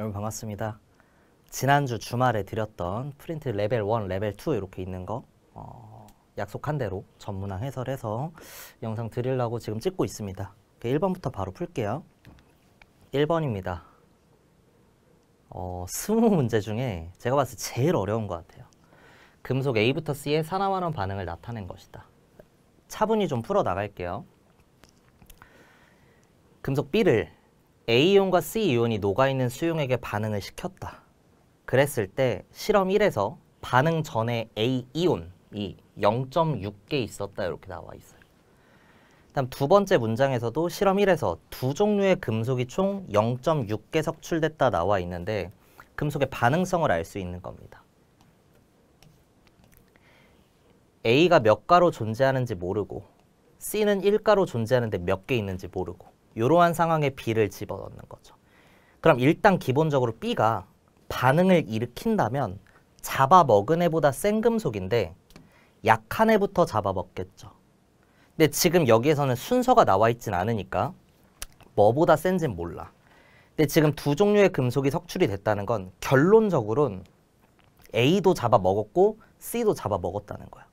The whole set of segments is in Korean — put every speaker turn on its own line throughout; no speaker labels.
여러분 반갑습니다. 지난주 주말에 드렸던 프린트 레벨 1, 레벨 2 이렇게 있는 거 약속한 대로 전문항 해설해서 영상 드리려고 지금 찍고 있습니다. 1번부터 바로 풀게요. 1번입니다. 20문제 중에 제가 봤을 때 제일 어려운 것 같아요. 금속 A부터 C의 산화환원 반응을 나타낸 것이다. 차분히 좀 풀어 나갈게요. 금속 B를 A이온과 C이온이 녹아있는 수용액에 반응을 시켰다. 그랬을 때 실험 1에서 반응 전에 A이온이 0.6개 있었다 이렇게 나와 있어요. 다음 두 번째 문장에서도 실험 1에서 두 종류의 금속이 총 0.6개 석출됐다 나와 있는데 금속의 반응성을 알 수 있는 겁니다. A가 몇 가로 존재하는지 모르고 C는 1가로 존재하는데 몇 개 있는지 모르고 이러한 상황에 B를 집어넣는 거죠. 그럼 일단 기본적으로 B가 반응을 일으킨다면 잡아먹은 애보다 센 금속인데 약한 애부터 잡아먹겠죠. 근데 지금 여기에서는 순서가 나와 있진 않으니까 뭐보다 센진 몰라. 근데 지금 두 종류의 금속이 석출이 됐다는 건 결론적으로는 A도 잡아먹었고 C도 잡아먹었다는 거야.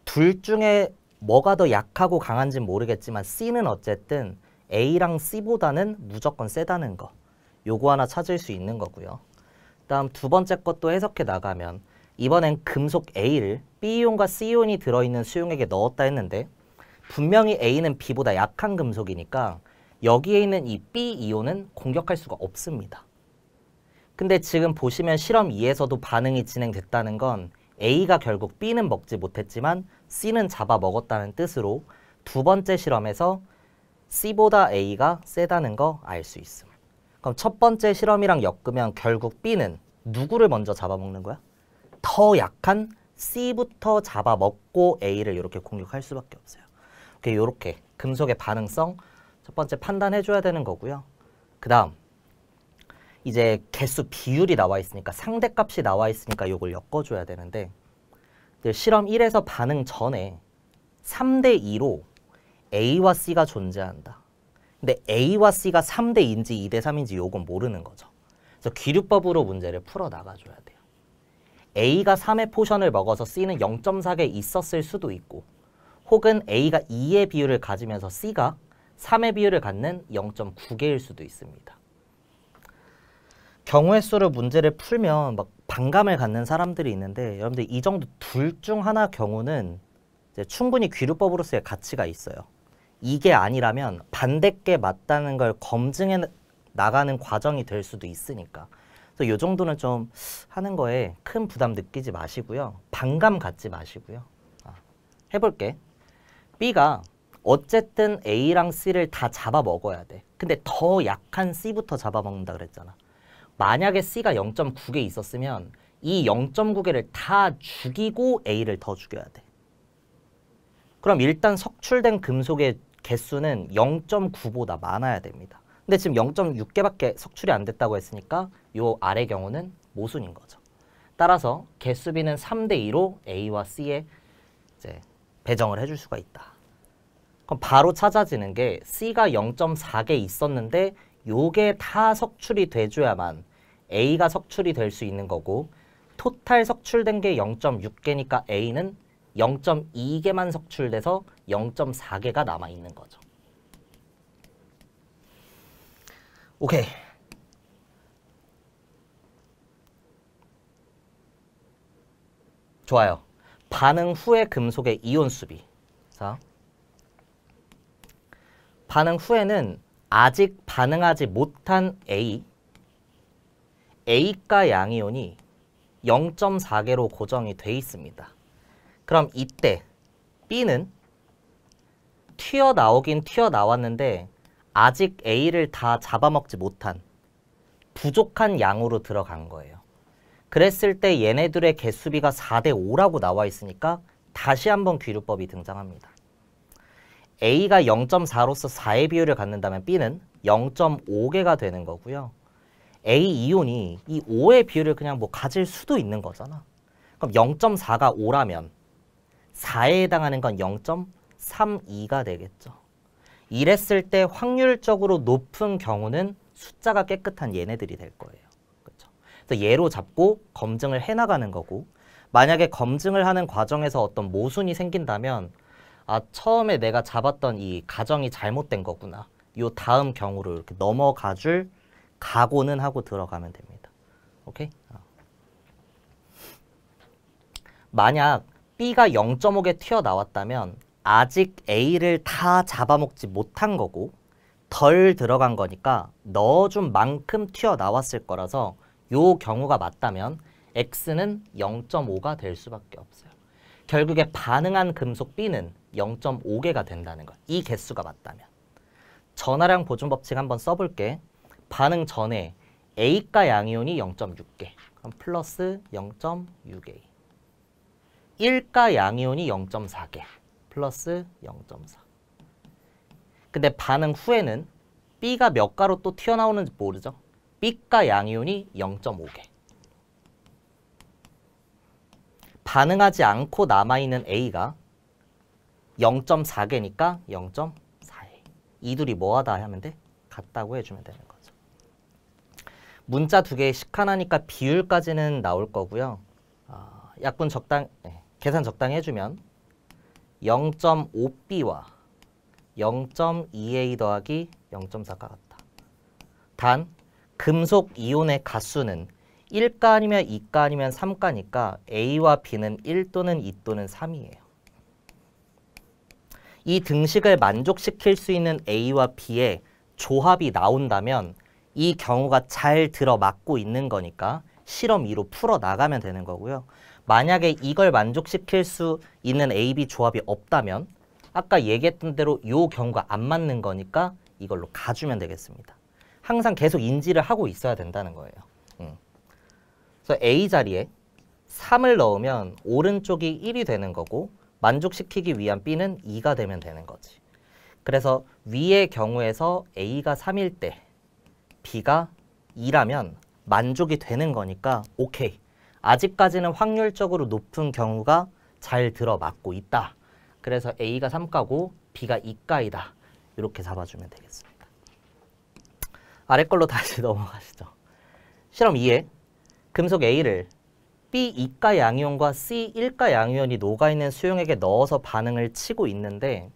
둘 중에 뭐가 더 약하고 강한지는 모르겠지만 C는 어쨌든 A랑 C보다는 무조건 세다는 거. 요거 하나 찾을 수 있는 거고요. 다음 두 번째 것도 해석해 나가면 이번엔 금속 A를 B이온과 C이온이 들어있는 수용액에 넣었다 했는데 분명히 A는 B보다 약한 금속이니까 여기에 있는 이 B이온은 공격할 수가 없습니다. 근데 지금 보시면 실험 2에서도 반응이 진행됐다는 건 A가 결국 B는 먹지 못했지만 C는 잡아먹었다는 뜻으로 두 번째 실험에서 C보다 A가 세다는 거 알 수 있음. 그럼 첫 번째 실험이랑 엮으면 결국 B는 누구를 먼저 잡아먹는 거야? 더 약한 C부터 잡아먹고 A를 이렇게 공격할 수밖에 없어요. 이렇게 금속의 반응성 첫 번째 판단해줘야 되는 거고요. 그 다음 이제 개수 비율이 나와 있으니까 상대값이 나와 있으니까 이걸 엮어줘야 되는데 실험 1에서 반응 전에 3대 2로 A와 C가 존재한다. 근데 A와 C가 3대 2인지 2대 3인지 요건 모르는 거죠. 그래서 귀류법으로 문제를 풀어 나가줘야 돼요. A가 3의 포션을 먹어서 C는 0.4개 있었을 수도 있고 혹은 A가 2의 비율을 가지면서 C가 3의 비율을 갖는 0.9개일 수도 있습니다. 경우의 수로 문제를 풀면 막 반감을 갖는 사람들이 있는데 여러분들 이 정도 둘 중 하나 경우는 이제 충분히 귀류법으로서의 가치가 있어요. 이게 아니라면 반대께 맞다는 걸 검증해 나가는 과정이 될 수도 있으니까. 그래서 이 정도는 좀 하는 거에 큰 부담 느끼지 마시고요. 반감 갖지 마시고요. 해볼게. B가 어쨌든 A랑 C를 다 잡아먹어야 돼. 근데 더 약한 C부터 잡아먹는다 그랬잖아. 만약에 C가 0.9개 있었으면 이 0.9개를 다 죽이고 A를 더 죽여야 돼. 그럼 일단 석출된 금속의 개수는 0.9보다 많아야 됩니다. 근데 지금 0.6개밖에 석출이 안 됐다고 했으니까 요 아래 경우는 모순인 거죠. 따라서 개수비는 3대 2로 A와 C에 이제 배정을 해줄 수가 있다. 그럼 바로 찾아지는 게 C가 0.4개 있었는데 요게 다 석출이 돼줘야만 A가 석출이 될 수 있는 거고 토탈 석출된 게 0.6개니까 A는 0.2개만 석출돼서 0.4개가 남아있는 거죠. 오케이. 좋아요. 반응 후의 금속의 이온 수비. 자, 반응 후에는 아직 반응하지 못한 A가 양이온이 0.4개로 고정이 돼 있습니다. 그럼 이때 B는 튀어나오긴 튀어나왔는데 아직 A를 다 잡아먹지 못한 부족한 양으로 들어간 거예요. 그랬을 때 얘네들의 개수비가 4대 5라고 나와 있으니까 다시 한번 귀류법이 등장합니다. A가 0.4로서 4의 비율을 갖는다면 B는 0.5개가 되는 거고요. A 이온이 이 5의 비율을 그냥 뭐 가질 수도 있는 거잖아. 그럼 0.4가 5라면 4에 해당하는 건 0.32가 되겠죠. 이랬을 때 확률적으로 높은 경우는 숫자가 깨끗한 얘네들이 될 거예요. 그렇죠? 그래서 얘로 잡고 검증을 해나가는 거고 만약에 검증을 하는 과정에서 어떤 모순이 생긴다면 아, 처음에 내가 잡았던 이 가정이 잘못된 거구나. 요 다음 경우로 이렇게 넘어가 줄 각오는 하고 들어가면 됩니다. 오케이? 만약 B가 0.5개 튀어나왔다면 아직 A를 다 잡아먹지 못한 거고 덜 들어간 거니까 넣어준 만큼 튀어나왔을 거라서 요 경우가 맞다면 X는 0.5가 될 수밖에 없어요. 결국에 반응한 금속 B는 0.5개가 된다는 거야. 이 개수가 맞다면. 전하량 보존 법칙 한번 써볼게. 반응 전에 A가 양이온이 0.6개. 그럼 플러스 0.6A. 1가 양이온이 0.4개. 플러스 0.4. 근데 반응 후에는 B가 몇 가로 또 튀어나오는지 모르죠. B가 양이온이 0.5개. 반응하지 않고 남아있는 A가 0.4개니까 0.4A. 이 둘이 뭐하다 하면 돼? 같다고 해주면 되는 거죠. 문자 두 개의 식 하나니까 비율까지는 나올 거고요. 약분 계산 적당히 해주면 0.5B와 0.2A 더하기 0.4가 같다. 단 금속 이온의 가수는 1가 아니면 2가 아니면 3가니까 A와 B는 1 또는 2 또는 3이에요. 이 등식을 만족시킬 수 있는 A와 B의 조합이 나온다면 이 경우가 잘 들어맞고 있는 거니까 실험 2로 풀어나가면 되는 거고요. 만약에 이걸 만족시킬 수 있는 A, B 조합이 없다면 아까 얘기했던 대로 이 경우가 안 맞는 거니까 이걸로 가주면 되겠습니다. 항상 계속 인지를 하고 있어야 된다는 거예요. 그래서 A 자리에 3을 넣으면 오른쪽이 1이 되는 거고 만족시키기 위한 B는 2가 되면 되는 거지. 그래서 위의 경우에서 A가 3일 때 B가 2라면 만족이 되는 거니까 오케이. 아직까지는 확률적으로 높은 경우가 잘 들어맞고 있다. 그래서 A가 3가고 B가 2가이다. 이렇게 잡아주면 되겠습니다. 아래 걸로 다시 넘어가시죠. 실험 2에 금속 A를 B 2가 양이온과 C 1가 양이온이 녹아있는 수용액에 넣어서 반응을 치고 있는데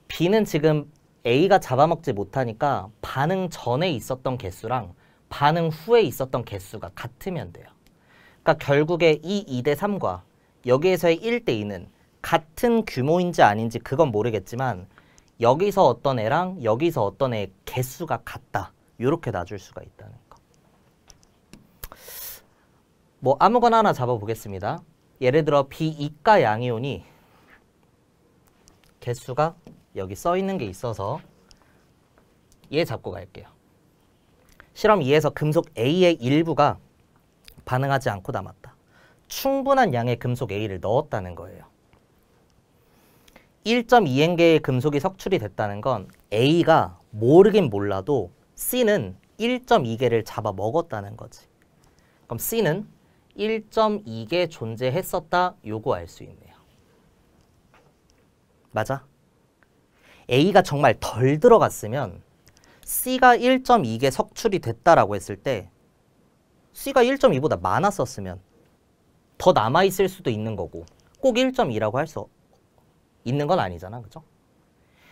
B는 지금 A가 잡아먹지 못하니까 반응 전에 있었던 개수랑 반응 후에 있었던 개수가 같으면 돼요. 그러니까 결국에 이 2대 3과 여기에서의 1대 2는 같은 규모인지 아닌지 그건 모르겠지만 여기서 어떤 애랑 여기서 어떤 애의 개수가 같다. 이렇게 놔줄 수가 있다는 거. 뭐 아무거나 하나 잡아보겠습니다. 예를 들어 B2가 양이온이 개수가 여기 써있는 게 있어서 얘 잡고 갈게요. 실험 2에서 금속 A의 일부가 반응하지 않고 남았다. 충분한 양의 금속 A를 넣었다는 거예요. 1.2N개의 금속이 석출이 됐다는 건 A가 모르긴 몰라도 C는 1.2개를 잡아먹었다는 거지. 그럼 C는 1.2개 존재했었다. 요거 알 수 있네요. 맞아? A가 정말 덜 들어갔으면 C가 1.2개 석출이 됐다라고 했을 때 C가 1.2보다 많았었으면 더 남아있을 수도 있는 거고 꼭 1.2라고 할 수 있는 건 아니잖아. 그죠?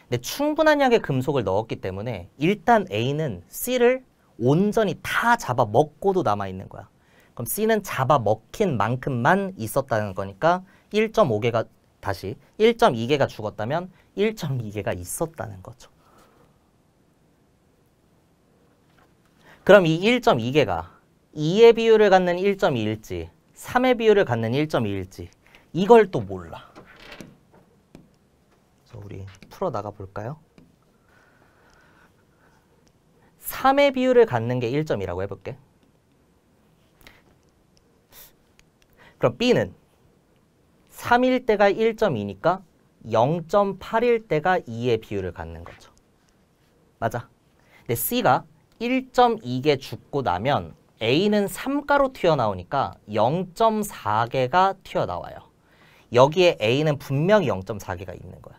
근데 충분한 양의 금속을 넣었기 때문에 일단 A는 C를 온전히 다 잡아먹고도 남아있는 거야. 그럼 C는 잡아먹힌 만큼만 있었다는 거니까 1.5개가 다시 1.2개가 죽었다면 1.2개가 있었다는 거죠. 그럼 이 1.2개가 2의 비율을 갖는 1.2일지 3의 비율을 갖는 1.2일지 이걸 또 몰라. 그래서 우리 풀어나가 볼까요? 3의 비율을 갖는 게 1.2라고 해볼게. 그럼 B는 3일 때가 1.2니까 0.8일 때가 2의 비율을 갖는 거죠. 맞아. 근데 C가 1.2개 죽고 나면 A는 3가로 튀어나오니까 0.4개가 튀어나와요. 여기에 A는 분명히 0.4개가 있는 거야.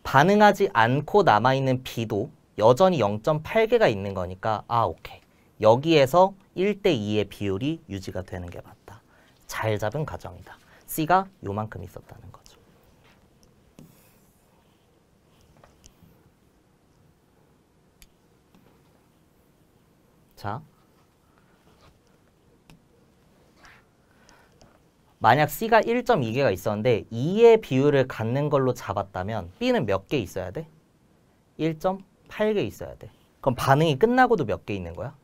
반응하지 않고 남아있는 B도 여전히 0.8개가 있는 거니까 오케이. 여기에서 1대2의 비율이 유지가 되는 게 맞다. 잘 잡은 가정이다. C가 요만큼 있었다는 거죠. 자, 만약 C가 1.2개가 있었는데 2의 비율을 갖는 걸로 잡았다면 B는 몇 개 있어야 돼? 1.8개 있어야 돼. 그럼 반응이 끝나고도 몇 개 있는 거야?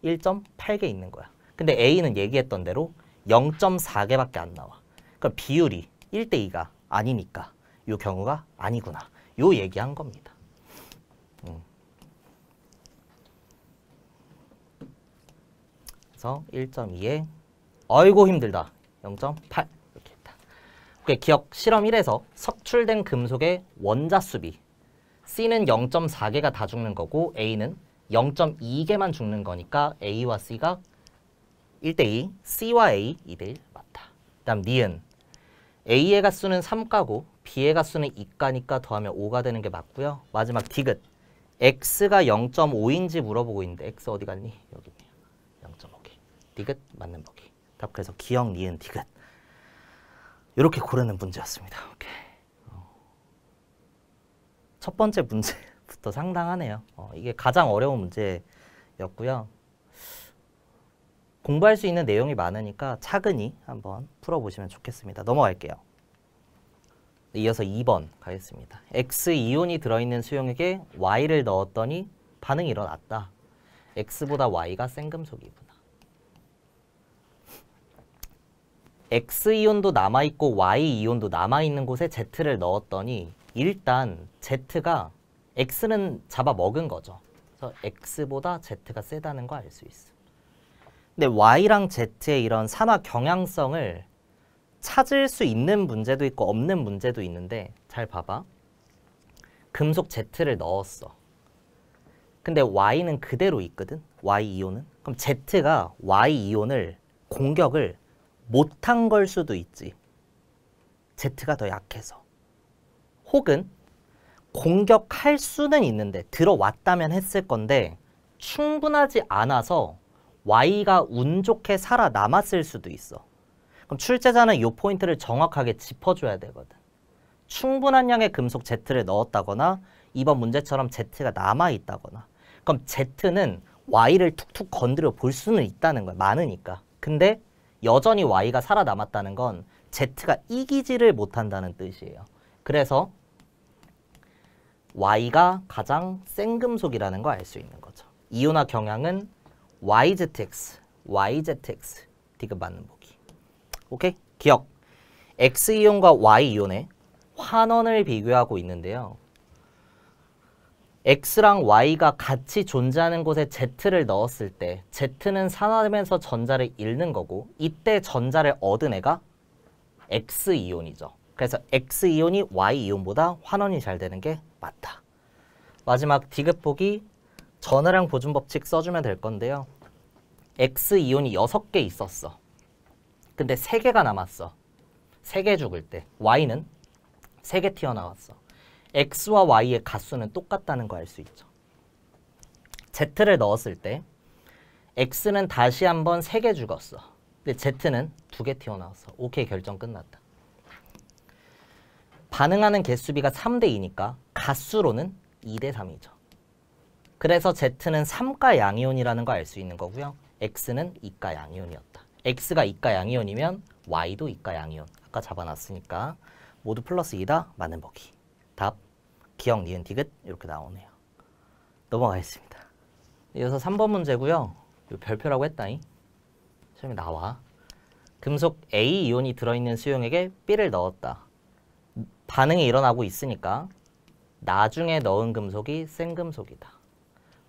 1.8개 있는 거야. 근데 A는 얘기했던 대로 0.4개밖에 안 나와. 그럼 비율이 1대2가 아니니까 이 경우가 아니구나. 요 얘기한 겁니다. 그래서 1.2에 아이고 힘들다. 0.8 이렇게 했다. 오케이, 기억 실험 1에서 석출된 금속의 원자 수비. C는 0.4개가 다 죽는 거고 A는 0.2개만 죽는 거니까 A와 C가 1대2, C와 A 2대1 맞다. 다음 니은 A의 가수는 3가고 B의 가수는 2가니까 더하면 5가 되는 게 맞고요. 마지막 디귿 X가 0.5인지 물어보고 있는데 X 어디 갔니? 여기 있네요. 0.5개. 디귿 맞는 보기. 답 그래서 기억, 니은, 디귿 이렇게 고르는 문제였습니다. 오케이. 첫 번째 문제부터 상당하네요. 이게 가장 어려운 문제였고요. 공부할 수 있는 내용이 많으니까 차근히 한번 풀어보시면 좋겠습니다. 넘어갈게요. 이어서 2번 가겠습니다. X이온이 들어있는 수용액에 Y를 넣었더니 반응이 일어났다. X보다 Y가 센 금속이구나. X이온도 남아있고 Y이온도 남아있는 곳에 Z를 넣었더니 일단 Z가 X는 잡아먹은 거죠. 그래서 X보다 Z가 세다는 거 알 수 있어. 근데 Y랑 Z의 이런 산화 경향성을 찾을 수 있는 문제도 있고 없는 문제도 있는데 잘 봐봐. 금속 Z를 넣었어. 근데 Y는 그대로 있거든. Y이온은. 그럼 Z가 Y이온을 공격을 못한 걸 수도 있지. Z가 더 약해서. 혹은 공격할 수는 있는데 들어왔다면 했을 건데 충분하지 않아서 Y가 운 좋게 살아남았을 수도 있어. 그럼 출제자는 이 포인트를 정확하게 짚어줘야 되거든. 충분한 양의 금속 Z를 넣었다거나 이번 문제처럼 Z가 남아있다거나 그럼 Z는 Y를 툭툭 건드려 볼 수는 있다는 거야. 많으니까. 근데 여전히 Y가 살아남았다는 건 Z가 이기지를 못한다는 뜻이에요. 그래서 Y가 가장 센 금속이라는 거 알 수 있는 거죠. 이온화 경향은 YZX, YZX 디귿 맞는 보기. 오케이? 기억. X이온과 Y이온의 환원을 비교하고 있는데요. X랑 Y가 같이 존재하는 곳에 Z를 넣었을 때 Z는 산화되면서 전자를 잃는 거고 이때 전자를 얻은 애가 X이온이죠. 그래서 X이온이 Y이온보다 환원이 잘 되는 게 맞다. 마지막 디귿 보기 전하량 보존 법칙 써주면 될 건데요. X이온이 6개 있었어. 근데 3개가 남았어. 3개 죽을 때 Y는 3개 튀어나왔어. X와 Y의 가수는 똑같다는 거 알 수 있죠. Z를 넣었을 때 X는 다시 한번 3개 죽었어. 근데 Z는 2개 튀어나왔어. 오케이, 결정 끝났다. 반응하는 개수비가 3대2니까 가수로는 2대3이죠. 그래서 Z는 3가 양이온이라는 거 알 수 있는 거고요. X는 2가 양이온이었다. X가 2가 양이온이면 Y도 2가 양이온. 아까 잡아놨으니까 모두 플러스 2다. 맞는 보기. 답, 기억, 니은, 디귿 이렇게 나오네요. 넘어가겠습니다. 이어서 3번 문제고요. 별표라고 했다잉. 시험에 나와. 금속 A이온이 들어있는 수용액에 B를 넣었다. 반응이 일어나고 있으니까 나중에 넣은 금속이 센 금속이다.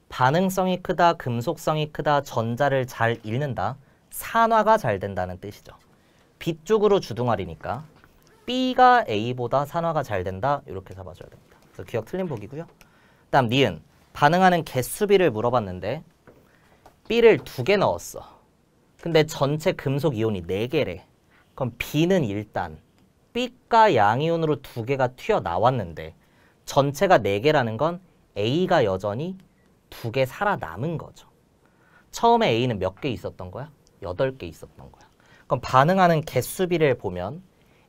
반응성이 크다, 금속성이 크다, 전자를 잘 잃는다, 산화가 잘 된다는 뜻이죠. B 쪽으로 주둥아리니까 B가 A보다 산화가 잘 된다 이렇게 잡아줘야 됩니다. 그래서 기억 틀린 보기고요. 다음 니은 반응하는 개수비를 물어봤는데 B를 2개 넣었어. 근데 전체 금속 이온이 4개래. 그럼 B는 일단 B가 양이온으로 2개가 튀어나왔는데 전체가 4개라는 건 A가 여전히 2개 살아남은 거죠. 처음에 A는 몇 개 있었던 거야? 8개 있었던 거야. 그럼 반응하는 개수비를 보면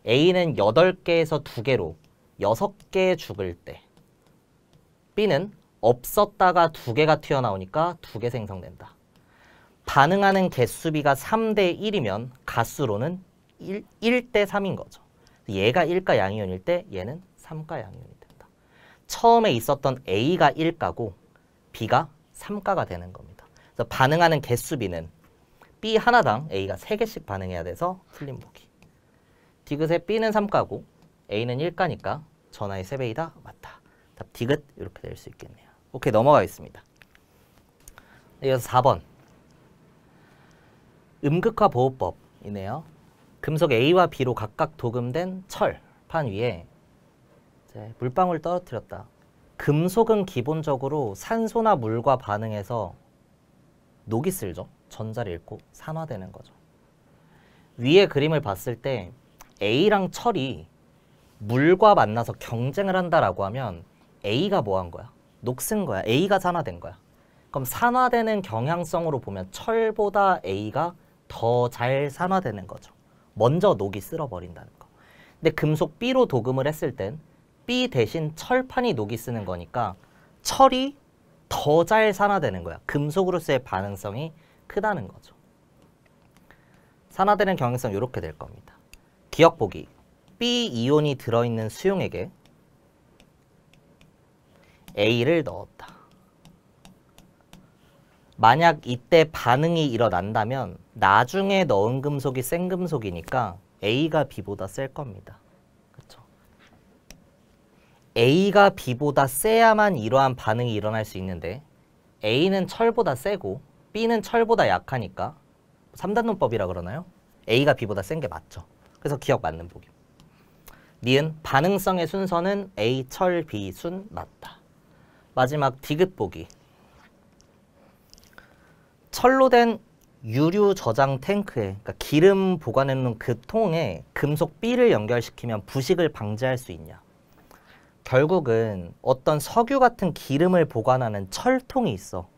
A는 8개에서 2개로 6개 죽을 때 B는 없었다가 2개가 튀어나오니까 2개 생성된다. 반응하는 개수비가 3대 1이면 가수로는 1대 3인 거죠. 얘가 1가 양이온일 때 얘는 3가 양이온이 된다. 처음에 있었던 A가 1가고 B가 3가가 되는 겁니다. 그래서 반응하는 개수비는 B 하나당 A가 3개씩 반응해야 돼서 틀린 보기. 디귿의 B는 3가고 A는 1가니까 전하의 3배이다. 맞다. 답 디귿 이렇게 될 수 있겠네요. 오케이, 넘어가겠습니다. 이어서 4번. 음극화 보호법이네요. 금속 A와 B로 각각 도금된 철판 위에 이제 물방울 떨어뜨렸다. 금속은 기본적으로 산소나 물과 반응해서 녹이 쓸죠. 전자를 잃고 산화되는 거죠. 위에 그림을 봤을 때 A랑 철이 물과 만나서 경쟁을 한다라고 하면 A가 뭐 한 거야? 녹슨 거야. A가 산화된 거야. 그럼 산화되는 경향성으로 보면 철보다 A가 더 잘 산화되는 거죠. 먼저 녹이 쓸어버린다는 거. 근데 금속 B로 도금을 했을 땐 B 대신 철판이 녹이 쓰는 거니까 철이 더 잘 산화되는 거야. 금속으로서의 반응성이 크다는 거죠. 산화되는 경향성 이렇게 될 겁니다. 기억 보기. B 이온이 들어있는 수용액에 A를 넣었다. 만약 이때 반응이 일어난다면 나중에 넣은 금속이 센 금속이니까 A가 B보다 셀 겁니다. 그렇죠? A가 B보다 세야만 이러한 반응이 일어날 수 있는데 A는 철보다 세고 B는 철보다 약하니까 3단론법이라 그러나요? A가 B보다 센 게 맞죠. 그래서 기억 맞는 보기. 니은 반응성의 순서는 A, 철, B 순 맞다. 마지막 디귿 보기. 철로 된 유류 저장 탱크에, 그러니까 기름 보관해놓은 그 통에 금속 B를 연결시키면 부식을 방지할 수 있냐? 결국은 어떤 석유 같은 기름을 보관하는 철통이 있어.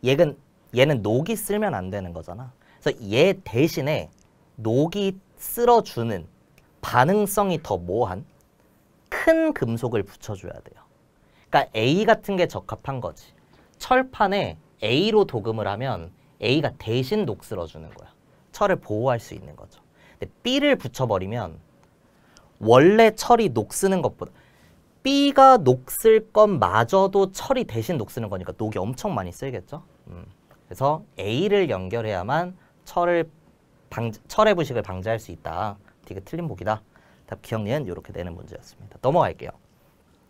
얘는 녹이 쓸면 안 되는 거잖아. 그래서 얘 대신에 녹이 쓸어주는 반응성이 더 모호한 큰 금속을 붙여줘야 돼요. 그러니까 A 같은 게 적합한 거지. 철판에 A로 도금을 하면 A가 대신 녹 쓸어주는 거야. 철을 보호할 수 있는 거죠. 근데 B를 붙여버리면 원래 철이 녹 쓰는 것보다 B가 녹 쓸 것마저도 철이 대신 녹 쓰는 거니까 녹이 엄청 많이 쓸겠죠. 그래서 A를 연결해야만 철의 부식을 방지할 수 있다. 되게 틀린 보기다. 답 기억니은 이렇게 내는 문제였습니다. 넘어갈게요.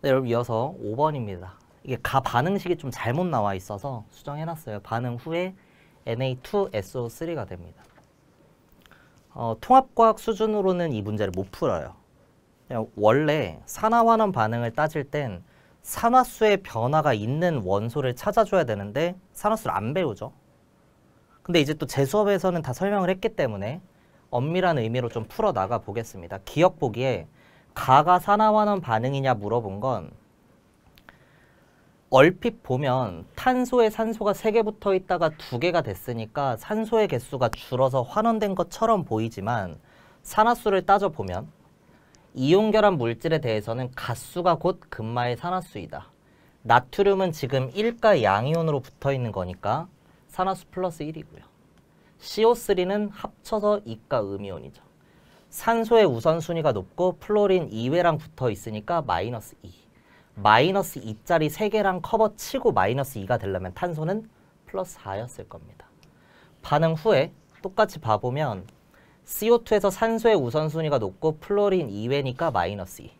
네, 여러분 이어서 5번입니다. 이게 반응식이 좀 잘못 나와 있어서 수정해놨어요. 반응 후에 Na2SO3가 됩니다. 통합과학 수준으로는 이 문제를 못 풀어요. 원래 산화환원 반응을 따질 땐 산화수의 변화가 있는 원소를 찾아줘야 되는데 산화수를 안 배우죠. 근데 이제 또 제 수업에서는 다 설명을 했기 때문에 엄밀한 의미로 좀 풀어나가 보겠습니다. 기억 보기에 가가 산화환원 반응이냐 물어본 건 얼핏 보면 탄소에 산소가 3개 붙어 있다가 2개가 됐으니까 산소의 개수가 줄어서 환원된 것처럼 보이지만 산화수를 따져보면 이온결합 물질에 대해서는 가수가 곧 금마의 산화수이다. 나트륨은 지금 1가 양이온으로 붙어 있는 거니까 산화수 플러스 1이고요. CO3는 합쳐서 2가 음이온이죠. 산소의 우선순위가 높고 플로린 2회랑 붙어 있으니까 마이너스 2. 마이너스 2짜리 3개랑 커버치고 마이너스 2가 되려면 탄소는 플러스 4였을 겁니다. 반응 후에 똑같이 봐보면 CO2에서 산소의 우선순위가 높고 플로린 2회니까 마이너스 2.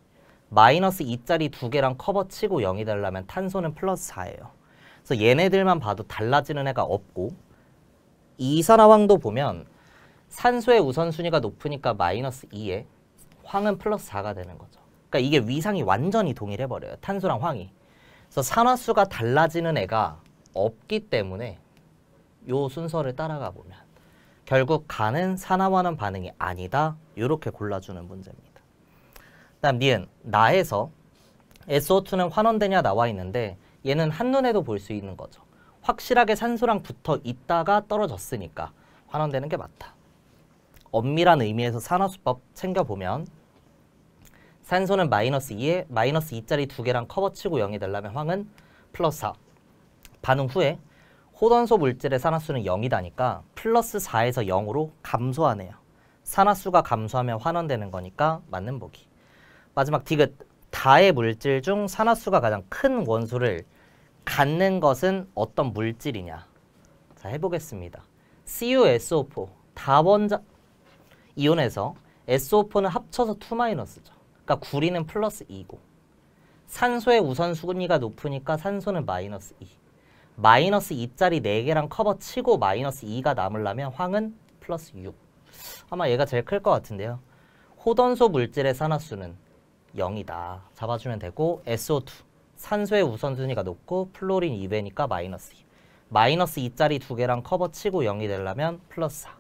마이너스 2짜리 2개랑 커버치고 0이 되려면 탄소는 플러스 4예요. 그래서 얘네들만 봐도 달라지는 애가 없고 이산화황도 보면 산소의 우선순위가 높으니까 마이너스 2에 황은 플러스 4가 되는 거죠. 그러니까 이게 위상이 완전히 동일해버려요. 탄소랑 황이. 그래서 산화수가 달라지는 애가 없기 때문에 요 순서를 따라가 보면 결국 가는 산화환원 반응이 아니다. 이렇게 골라주는 문제입니다. 다음 니은 나에서 SO2는 환원되냐 나와 있는데 얘는 한눈에도 볼 수 있는 거죠. 확실하게 산소랑 붙어 있다가 떨어졌으니까 환원되는 게 맞다. 엄밀한 의미에서 산화수법 챙겨보면 산소는 마이너스 2에 마이너스 2짜리 2개랑 커버치고 0이 되려면 황은 플러스 4. 반응 후에 호던소 물질의 산화수는 0이다니까 플러스 4에서 0으로 감소하네요. 산화수가 감소하면 환원되는 거니까 맞는 보기. 마지막 디귿. 다의 물질 중 산화수가 가장 큰 원소를 갖는 것은 어떤 물질이냐. 자, 해보겠습니다. CuSO4 다원자 이온에서 SO4는 합쳐서 2-죠. 그러니까 구리는 플러스 2고 산소의 우선 순위가 높으니까 산소는 마이너스 2. 마이너스 2짜리 4개랑 커버 치고 마이너스 2가 남으려면 황은 플러스 6. 아마 얘가 제일 클 것 같은데요. 호던소 물질의 산화수는 0이다. 잡아주면 되고 SO2 산소의 우선순위가 높고 플로린 2배니까 마이너스 2. 마이너스 2짜리 2개랑 커버 치고 0이 되려면 플러스 4.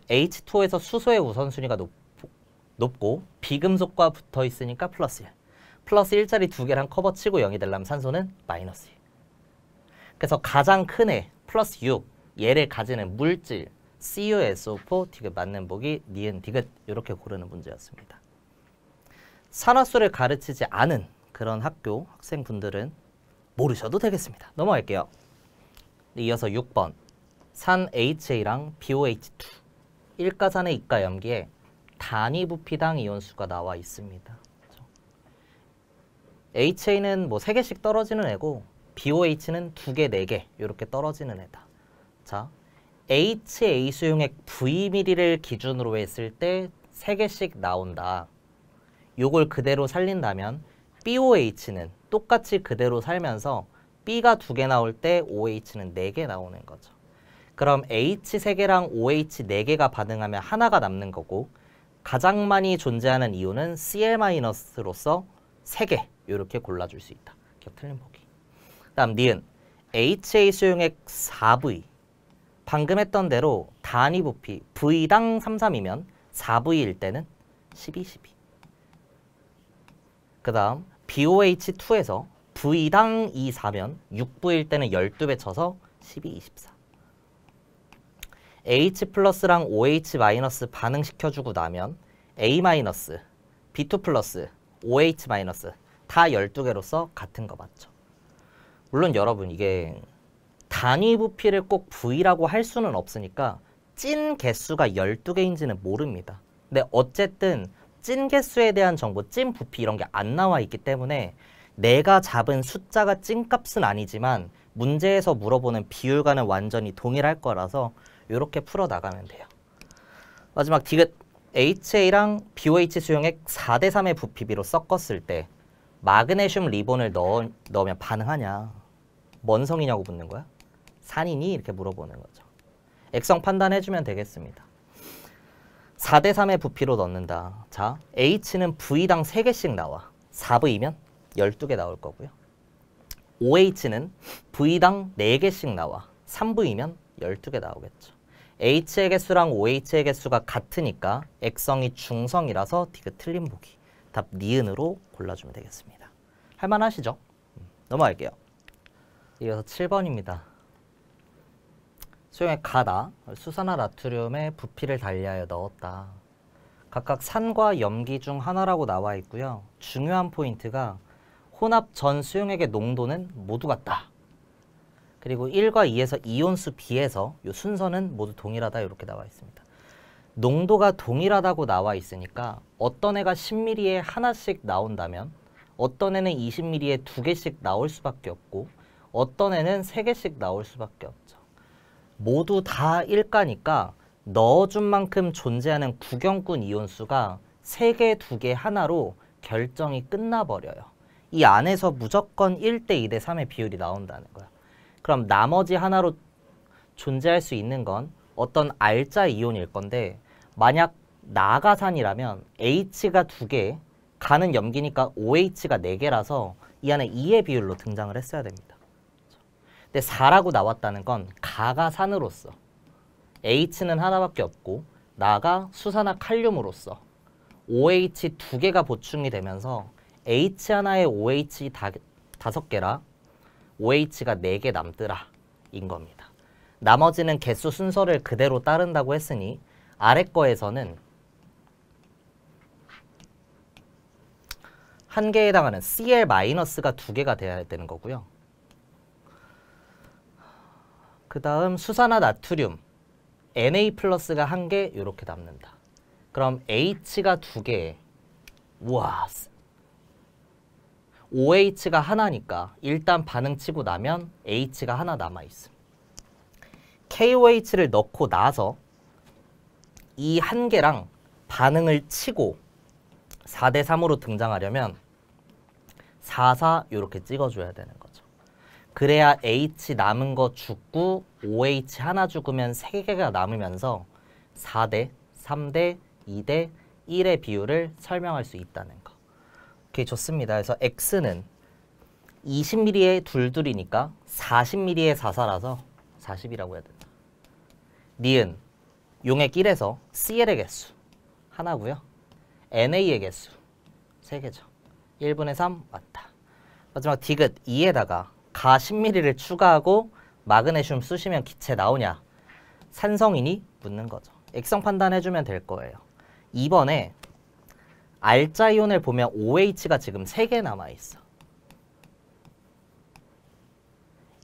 H2에서 수소의 우선순위가 높고 비금속과 붙어 있으니까 플러스 1. 플러스 1짜리 2개랑 커버 치고 0이 되려면 산소는 마이너스 1. 그래서 가장 큰 애 플러스 6 얘를 가지는 물질 CuSO4 디귿 맞는 보기 니은 디귿 이렇게 고르는 문제였습니다. 산화수를 가르치지 않은 그런 학교 학생분들은 모르셔도 되겠습니다. 넘어갈게요. 이어서 6번 산 HA랑 BOH2 일가산의 이가 염기에 단위 부피당 이온수가 나와 있습니다. 그렇죠? HA는 뭐 3개씩 떨어지는 애고 BOH는 2개, 4개 이렇게 떨어지는 애다. 자, HA 수용액 Vml를 기준으로 했을 때 3개씩 나온다. 요걸 그대로 살린다면 BOH는 똑같이 그대로 살면서 B가 2개 나올 때 OH는 4개 나오는 거죠. 그럼 H 3개랑 OH 4개가 반응하면 하나가 남는 거고 가장 많이 존재하는 이온은 Cl-로서 3개 이렇게 골라줄 수 있다. 기억 틀린 보기. 다음 니은 HA 수용액 4V 방금 했던 대로 단위 부피 V당 33이면 4V일 때는 12, 12. 그 다음 BOH2에서 V당 2, 4면 6V일 때는 12배 쳐서 12, 24. H 플러스랑 OH 마이너스 반응시켜주고 나면 A 마이너스, B2 플러스, OH 마이너스 다 12개로서 같은 거 맞죠? 물론 여러분 이게 단위 부피를 꼭 V라고 할 수는 없으니까 찐 개수가 12개인지는 모릅니다. 근데 어쨌든 찐 개수에 대한 정보, 찐 부피 이런 게 안 나와 있기 때문에 내가 잡은 숫자가 찐 값은 아니지만 문제에서 물어보는 비율과는 완전히 동일할 거라서 이렇게 풀어나가면 돼요. 마지막 디귿 HA랑 BOH 수용액 4대 3의 부피비로 섞었을 때 마그네슘 리본을 넣으면 반응하냐? 뭔 성이냐고 묻는 거야? 산이니? 이렇게 물어보는 거죠. 액성 판단해주면 되겠습니다. 4대 3의 부피로 넣는다. 자, H는 V당 3개씩 나와. 4V면 12개 나올 거고요. OH는 V당 4개씩 나와. 3V면 12개 나오겠죠. H의 개수랑 OH의 개수가 같으니까 액성이 중성이라서 디귿 틀린 보기. 답 니은으로 골라주면 되겠습니다. 할만하시죠? 넘어갈게요. 이어서 7번입니다. 수용액 가다, 수산화 나트륨에 부피를 달리하여 넣었다. 각각 산과 염기 중 하나라고 나와 있고요. 중요한 포인트가 혼합 전 수용액의 농도는 모두 같다. 그리고 1과 2에서 이온수 B에서 이 순서는 모두 동일하다 이렇게 나와 있습니다. 농도가 동일하다고 나와 있으니까 어떤 애가 10ml에 하나씩 나온다면 어떤 애는 20ml에 2개씩 나올 수밖에 없고 어떤 애는 3개씩 나올 수밖에 없죠. 모두 다 1가니까 넣어준 만큼 존재하는 구경꾼 이온수가 3개, 2개, 하나로 결정이 끝나버려요. 이 안에서 무조건 1대 2대 3의 비율이 나온다는 거야. 그럼 나머지 하나로 존재할 수 있는 건 어떤 R자 이온일 건데 만약 나가산이라면 H가 2개, 가는 염기니까 OH가 4개라서 이 안에 2의 비율로 등장을 했어야 됩니다. 근데 4라고 나왔다는 건 가가 산으로서 H는 하나밖에 없고 나가 수산화 칼륨으로서 OH 2개가 보충이 되면서 H 하나에 OH 5개라 OH가 4개 남더라 인 겁니다. 나머지는 개수 순서를 그대로 따른다고 했으니 아래 거에서는 한 개에 해당하는 Cl-가 2개가 돼야 되는 거고요. 그 다음 수산화 나트륨 Na+가 1개 이렇게 남는다. 그럼 H가 2개. 우와. OH가 하나니까 일단 반응 치고 나면 H가 하나 남아있음. KOH를 넣고 나서 이 1개랑 반응을 치고 4대 3으로 등장하려면 4, 4 이렇게 찍어줘야 되는 거죠. 그래야 H 남은 거 죽고 OH 하나 죽으면 3개가 남으면서 4대, 3대, 2대, 1의 비율을 설명할 수 있다는 거. 오케이, 좋습니다. 그래서 X는 20ml에 둘둘이니까 40ml에 4사라서 40이라고 해야 된다. 니은 용액 1에서 CL의 개수 하나고요. NA의 개수 3개죠. 1분의 3 맞다. 마지막 디귿 2에다가 가 10ml를 추가하고 마그네슘 쑤시면 기체 나오냐? 산성이니? 묻는 거죠. 액성 판단해주면 될 거예요. 2번에 알자 이온을 보면 OH가 지금 3개 남아있어.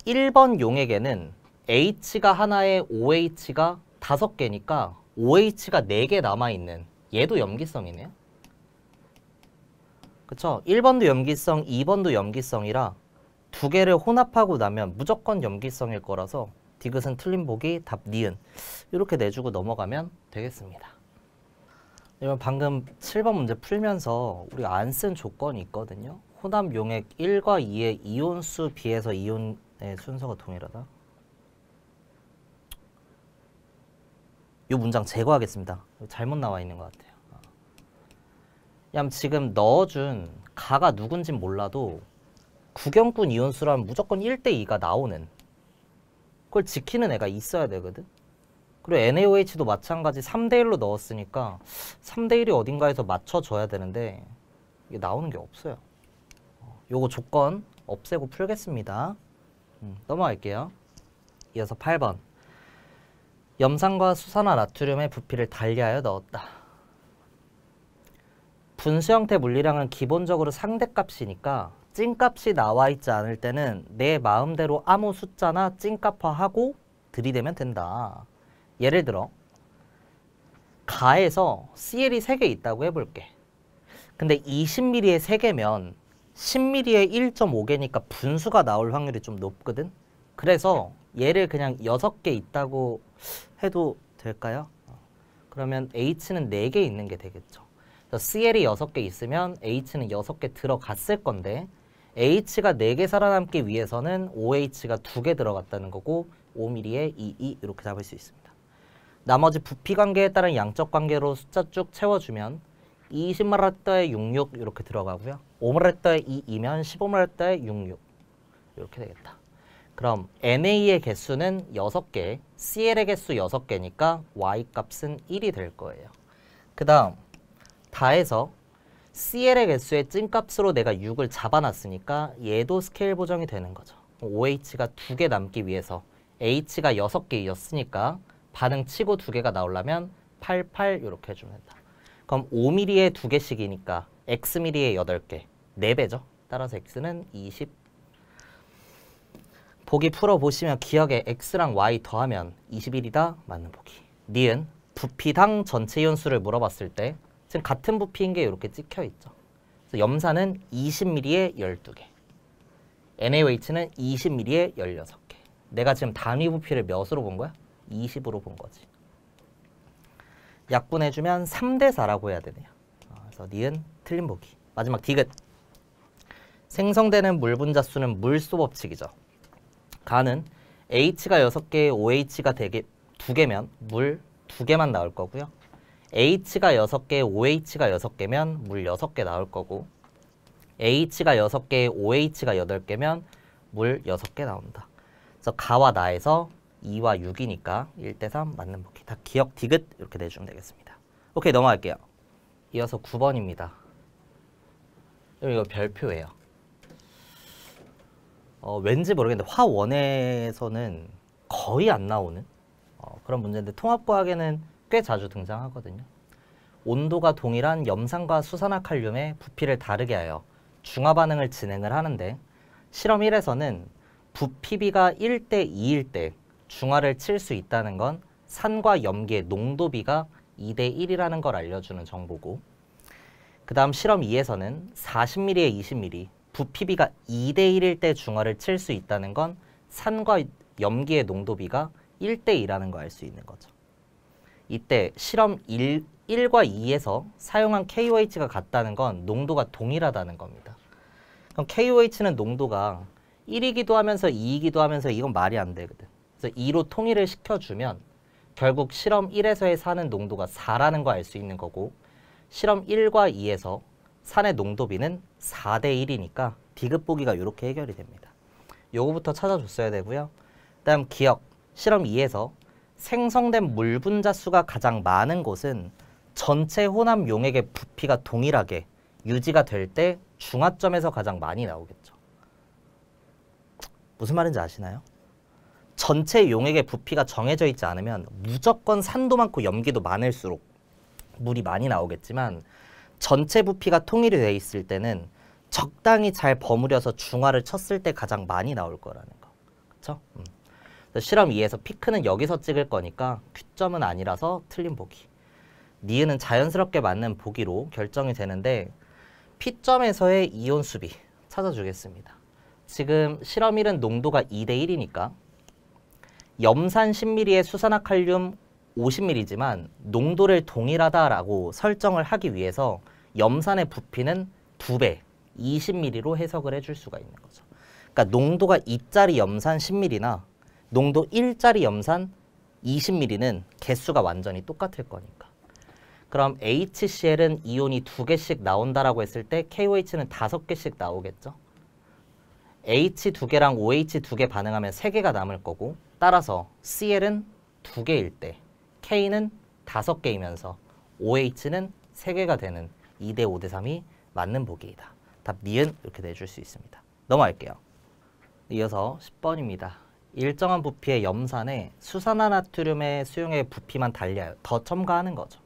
1번 용액에는 H가 하나에 OH가 5개니까 OH가 4개 남아있는 얘도 염기성이네요. 그쵸? 1번도 염기성, 2번도 염기성이라 2개를 혼합하고 나면 무조건 염기성일 거라서 디귿은 틀린 보기, 답 니은 이렇게 내주고 넘어가면 되겠습니다. 여러분 방금 7번 문제 풀면서 우리가 안 쓴 조건이 있거든요. 혼합 용액 1과 2의 이온수 비해서 이온의 순서가 동일하다. 이 문장 제거하겠습니다. 잘못 나와 있는 것 같아요. 그냥 지금 넣어준 가가 누군진 몰라도 구경꾼 이온수라면 무조건 1대2가 나오는 그걸 지키는 애가 있어야 되거든. 그리고 NaOH도 마찬가지 3대1로 넣었으니까 3대1이 어딘가에서 맞춰줘야 되는데 이게 나오는 게 없어요. 요거 조건 없애고 풀겠습니다. 넘어갈게요. 이어서 8번. 염산과 수산화 나트륨의 부피를 달리하여 넣었다. 분수 형태 물리량은 기본적으로 상대값이니까 찐값이 나와 있지 않을 때는 내 마음대로 아무 숫자나 찐값화하고 들이대면 된다. 예를 들어 가에서 CL이 3개 있다고 해볼게. 근데 20ml에 3개면 10ml에 1.5개니까 분수가 나올 확률이 좀 높거든. 그래서 얘를 그냥 6개 있다고 해도 될까요? 그러면 H는 4개 있는 게 되겠죠. CL이 6개 있으면 H는 6개 들어갔을 건데 H가 4개 살아남기 위해서는 OH가 2개 들어갔다는 거고 5ml에 2 이렇게 잡을 수 있습니다. 나머지 부피 관계에 따른 양적 관계로 숫자 쭉 채워주면 20ml에 66 이렇게 들어가고요. 5ml에 2이면 15ml에 66 이렇게 되겠다. 그럼 NA의 개수는 6개, CL의 개수 6개니까 Y 값은 1이 될 거예요. 그 다음 다해서 CL의 개수의 찐값으로 내가 6을 잡아놨으니까 얘도 스케일 보정이 되는 거죠. OH가 2개 남기 위해서 H가 6개였으니까 반응 치고 2개가 나오려면 88 이렇게 해주면 된다. 그럼 5mm에 2개씩이니까 Xmm에 8개, 4배죠. 따라서 X는 20. 보기 풀어보시면 기억에 X랑 Y 더하면 21이다. 맞는 보기. 니은 부피당 전체 이온수를 물어봤을 때 지금 같은 부피인 게 이렇게 찍혀 있죠. 그래서 염산은 20ml에 12개. NaOH는 20ml에 16개. 내가 지금 단위 부피를 몇으로 본 거야? 20으로 본 거지. 약분해주면 3대 4라고 해야 되네요. 그래서 니은 틀린 보기. 마지막 디귿. 생성되는 물 분자수는 물소 법칙이죠. 가는 H가 6개, OH가 2개면 물 2개만 나올 거고요. H가 6개, OH가 6개면 물 6개 나올 거고 H가 6개, OH가 8개면 물 6개 나온다. 그래서 가와 나에서 2와 6이니까 1대 3 맞는 보기. 다 기억 디귿 이렇게 내주면 되겠습니다. 오케이, 넘어갈게요. 이어서 9번입니다. 이거 별표예요. 왠지 모르겠는데 화원에서는 거의 안 나오는 그런 문제인데 통합과학에는 꽤 자주 등장하거든요. 온도가 동일한 염산과 수산화칼륨의 부피를 다르게 하여 중화 반응을 진행을 하는데 실험 1에서는 부피비가 1대 2일 때 중화를 칠 수 있다는 건 산과 염기의 농도비가 2대 1이라는 걸 알려주는 정보고, 그 다음 실험 2에서는 40ml에 20ml 부피비가 2대 1일 때 중화를 칠 수 있다는 건 산과 염기의 농도비가 1대 2라는 걸 알 수 있는 거죠. 이때 실험 1과 2에서 사용한 KOH가 같다는 건 농도가 동일하다는 겁니다. 그럼 KOH는 농도가 1이기도 하면서 2이기도 하면서 이건 말이 안 되거든. 그래서 2로 통일을 시켜주면 결국 실험 1에서의 산은 농도가 4라는 거 알 수 있는 거고, 실험 1과 2에서 산의 농도비는 4대 1이니까 디귿 보기가 이렇게 해결이 됩니다. 요거부터 찾아줬어야 되고요. 그다음 기억, 실험 2에서 생성된 물 분자 수가 가장 많은 곳은 전체 혼합 용액의 부피가 동일하게 유지가 될 때 중화점에서 가장 많이 나오겠죠. 무슨 말인지 아시나요? 전체 용액의 부피가 정해져 있지 않으면 무조건 산도 많고 염기도 많을수록 물이 많이 나오겠지만, 전체 부피가 통일이 되어 있을 때는 적당히 잘 버무려서 중화를 쳤을 때 가장 많이 나올 거라는 거. 그렇죠? 실험 2에서 피크는 여기서 찍을 거니까 Q점은 아니라서 틀린 보기. 니은은 자연스럽게 맞는 보기로 결정이 되는데, P점에서의 이온 수비 찾아주겠습니다. 지금 실험 1은 농도가 2대 1이니까 염산 10ml에 수산화칼륨 50ml지만 농도를 동일하다라고 설정을 하기 위해서 염산의 부피는 2배, 20ml로 해석을 해줄 수가 있는 거죠. 그러니까 농도가 2짜리 염산 10ml나 농도 1짜리 염산 20ml는 개수가 완전히 똑같을 거니까. 그럼 HCl은 이온이 2개씩 나온다라고 했을 때 KOH는 5개씩 나오겠죠. H 2개랑 OH 2개 반응하면 3개가 남을 거고, 따라서 Cl은 2개일 때 K는 5개이면서 OH는 3개가 되는 2대 5대 3이 맞는 보기이다. 답 니은 이렇게 내줄 수 있습니다. 넘어갈게요. 이어서 10번입니다. 일정한 부피의 염산에 수산화나트륨의 수용액 부피만 달리하여 더 첨가하는 거죠.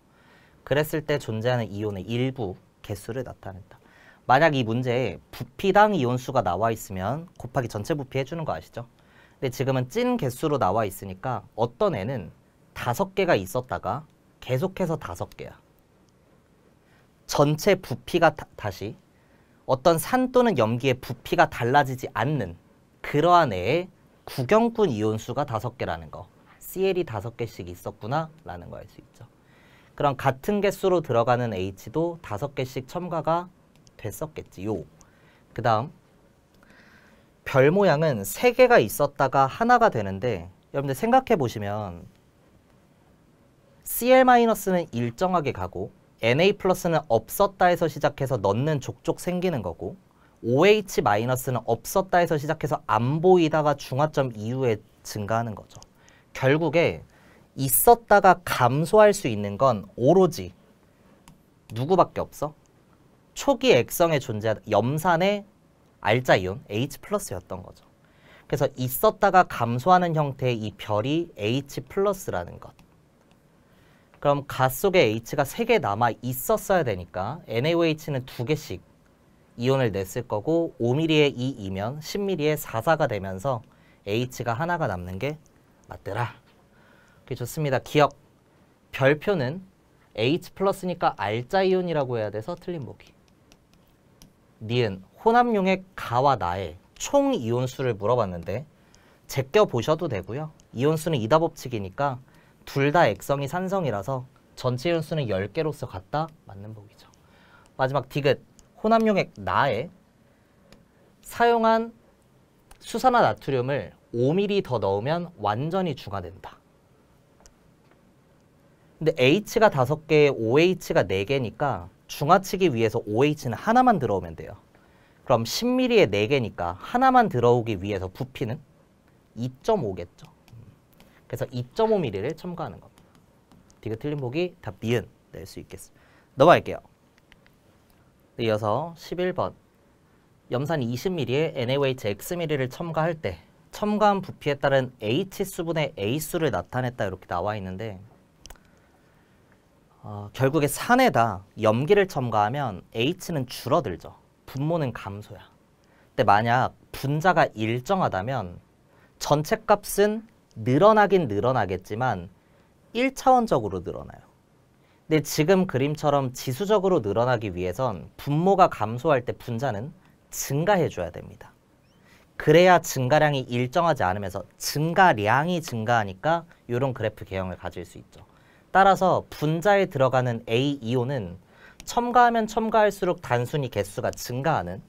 그랬을 때 존재하는 이온의 일부 개수를 나타낸다. 만약 이 문제에 부피당 이온수가 나와 있으면 곱하기 전체 부피 해주는 거 아시죠? 근데 지금은 찐 개수로 나와 있으니까 어떤 애는 5개가 있었다가 계속해서 5개야. 전체 부피가 다시 어떤 산 또는 염기의 부피가 달라지지 않는 그러한 애의 구경꾼 이온수가 5개라는 거. CL이 5개씩 있었구나 라는 거 알 수 있죠. 그럼 같은 개수로 들어가는 H도 5개씩 첨가가 됐었겠지요. 그 다음 별 모양은 3개가 있었다가 하나가 되는데, 여러분들 생각해 보시면 Cl-는 일정하게 가고 Na+는 없었다 해서 시작해서 넣는 족족 생기는 거고, OH-는 없었다 해서 시작해서 안 보이다가 중화점 이후에 증가하는 거죠. 결국에 있었다가 감소할 수 있는 건 오로지 누구밖에 없어? 초기 액성에 존재하는 염산의 알자이온 H+였던 거죠. 그래서 있었다가 감소하는 형태의 이 별이 H+라는 것. 그럼 가 속에 H가 3개 남아 있었어야 되니까 NaOH는 2개씩 이온을 냈을 거고, 5mm에 2이면 10mm에 4가 되면서 H가 하나가 남는 게 맞더라. 오케이, 좋습니다. 기억. 별표는 H+니까 알자이온이라고 해야 돼서 틀린 보기. 니은 혼합용액 가와 나의 총 이온수를 물어봤는데 제껴 보셔도 되고요. 이온수는 이다 법칙이니까 둘 다 액성이 산성이라서 전체 이온수는 10개로서 같다. 맞는 보기죠. 마지막 디귿. 혼합용액 나에 사용한 수산화 나트륨을 5ml 더 넣으면 완전히 중화된다. 근데 H가 5개에 OH가 4개니까 중화치기 위해서 OH는 하나만 들어오면 돼요. 그럼 10ml에 4개니까 하나만 들어오기 위해서 부피는 2.5겠죠. 그래서 2.5ml를 첨가하는 겁니다. 디귿 틀린 보기 답 니은 낼 수 있겠습니다. 넘어갈게요. 이어서 11번. 염산 20mm에 NaOH Xml를 첨가할 때 첨가한 부피에 따른 H수분의 A수를 나타냈다 이렇게 나와 있는데 결국에 산에다 염기를 첨가하면 H는 줄어들죠. 분모는 감소야. 근데 만약 분자가 일정하다면 전체 값은 늘어나긴 늘어나겠지만 1차원적으로 늘어나요. 근데 지금 그림처럼 지수적으로 늘어나기 위해선 분모가 감소할 때 분자는 증가해줘야 됩니다. 그래야 증가량이 일정하지 않으면서 증가량이 증가하니까 이런 그래프 개형을 가질 수 있죠. 따라서 분자에 들어가는 A 이온은 첨가하면 첨가할수록 단순히 개수가 증가하는,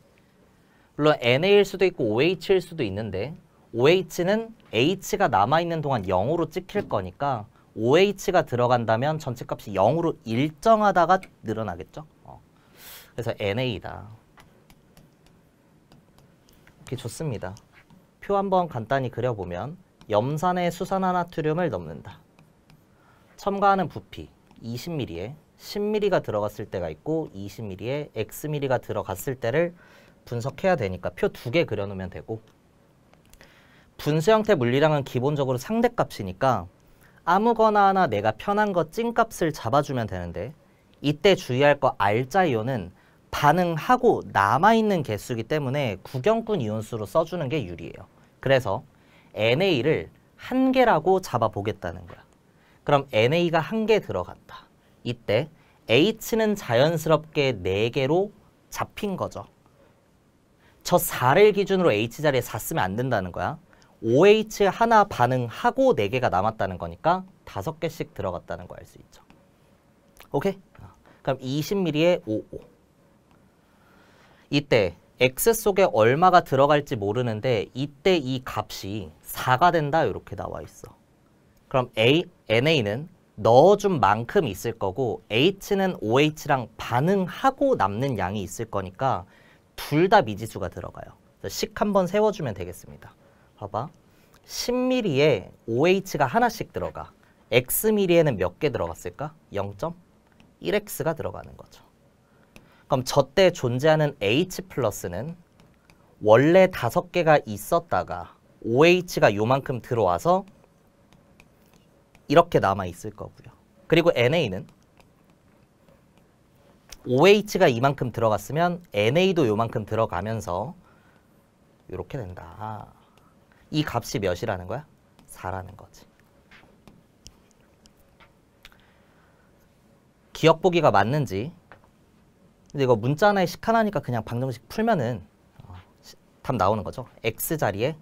물론 NA일 수도 있고 OH일 수도 있는데 OH는 H가 남아있는 동안 0으로 찍힐 거니까 OH가 들어간다면 전체 값이 0으로 일정하다가 늘어나겠죠. 그래서 NA다. 이렇게 좋습니다. 표 한번 간단히 그려보면 염산에 수산화나트륨을 넣는다. 첨가하는 부피 20ml에 10ml가 들어갔을 때가 있고 20ml에 Xml가 들어갔을 때를 분석해야 되니까 표 2개 그려놓으면 되고, 분수 형태 물리량은 기본적으로 상대값이니까 아무거나 하나 내가 편한 거 찐값을 잡아주면 되는데, 이때 주의할 거 R자이온은 반응하고 남아있는 개수이기 때문에 구경꾼 이온수로 써주는 게 유리해요. 그래서 NA를 1개라고 잡아보겠다는 거야. 그럼 NA가 1개 들어간다. 이때 H는 자연스럽게 4개로 잡힌 거죠. 저 4를 기준으로 H 자리에 4 쓰면 안 된다는 거야. OH 하나 반응하고 4개가 남았다는 거니까 5개씩 들어갔다는 거 알 수 있죠. 오케이? 그럼 20ml에 55. 이때 X 속에 얼마가 들어갈지 모르는데 이때 이 값이 4가 된다 이렇게 나와 있어. 그럼 NA는 넣어준 만큼 있을 거고 H는 OH랑 반응하고 남는 양이 있을 거니까 둘 다 미지수가 들어가요. 식 한번 세워주면 되겠습니다. 봐봐. 10ml에 OH가 하나씩 들어가. Xml에는 몇 개 들어갔을까? 0.1X가 들어가는 거죠. 그럼 저때 존재하는 H 플러스는 원래 5개가 있었다가 OH가 요만큼 들어와서 이렇게 남아있을 거고요. 그리고 NA는 OH가 이만큼 들어갔으면 NA도 요만큼 들어가면서 이렇게 된다. 이 값이 몇이라는 거야? 4라는 거지. 기억 보기가 맞는지. 근데 이거 문자 하나에 식 하나니까 그냥 방정식 풀면은 답 나오는 거죠. X 자리에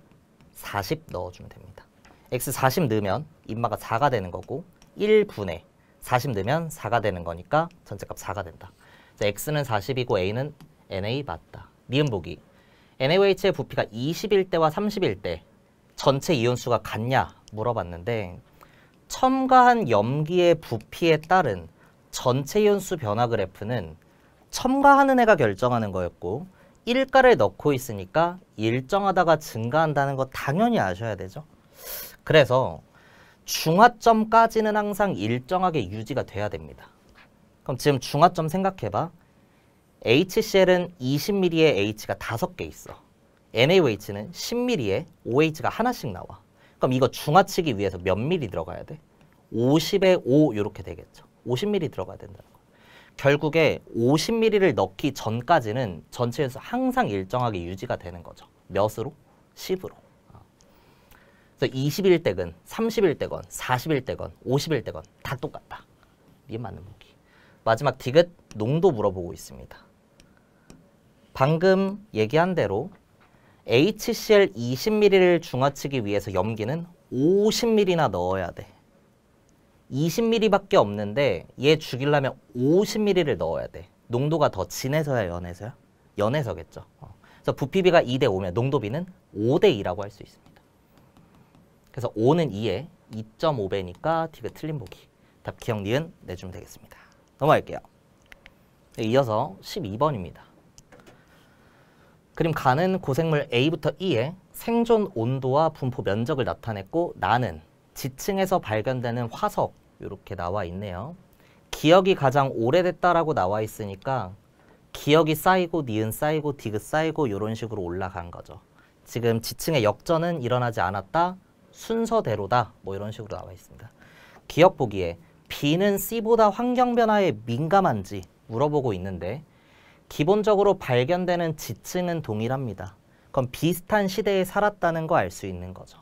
40 넣어주면 됩니다. X 40 넣으면 인마가 4가 되는 거고 1분의 40 넣으면 4가 되는 거니까 전체값 4가 된다. X는 40이고 A는 NA 맞다. 니은 보기. NaOH의 부피가 20일 때와 30일 때 전체 이온수가 같냐 물어봤는데 첨가한 염기의 부피에 따른 전체 이온수 변화 그래프는 첨가하는 애가 결정하는 거였고 일가를 넣고 있으니까 일정하다가 증가한다는 거 당연히 아셔야 되죠. 그래서 중화점까지는 항상 일정하게 유지가 돼야 됩니다. 그럼 지금 중화점 생각해봐. HCl은 20ml에 H가 5개 있어. NaOH는 10ml에 OH가 하나씩 나와. 그럼 이거 중화치기 위해서 몇 ml 들어가야 돼? 50에 5 이렇게 되겠죠. 50ml 들어가야 된다는 거야. 결국에 50ml를 넣기 전까지는 전체에서 항상 일정하게 유지가 되는 거죠. 몇으로? 10으로. 그래서 20일 때건 30일 때건 40일 때건 50일 때건 다 똑같다. 이게 맞는 보기. 마지막 디귿 농도 물어보고 있습니다. 방금 얘기한 대로 HCl 20ml를 중화치기 위해서 염기는 50ml나 넣어야 돼. 20ml밖에 없는데 얘 죽이려면 50ml를 넣어야 돼. 농도가 더 진해서야 연해서야? 연해서겠죠. 그래서 부피비가 2대 5면 농도비는 5대 2라고 할 수 있습니다. 그래서 5는 2에 2.5배니까 디귿 틀린 보기. 답 기억 니은 내주면 되겠습니다. 넘어갈게요. 이어서 12번입니다. 그림 가는 고생물 A부터 E의 생존 온도와 분포 면적을 나타냈고 나는 지층에서 발견되는 화석 이렇게 나와 있네요. 기억이 가장 오래됐다라고 나와 있으니까 기억이 쌓이고 니은 쌓이고 디귿 쌓이고 이런 식으로 올라간 거죠. 지금 지층의 역전은 일어나지 않았다. 순서대로다. 뭐 이런 식으로 나와 있습니다. 기억 보기에 B는 C보다 환경 변화에 민감한지 물어보고 있는데 기본적으로 발견되는 지층은 동일합니다. 그럼 비슷한 시대에 살았다는 거 알 수 있는 거죠.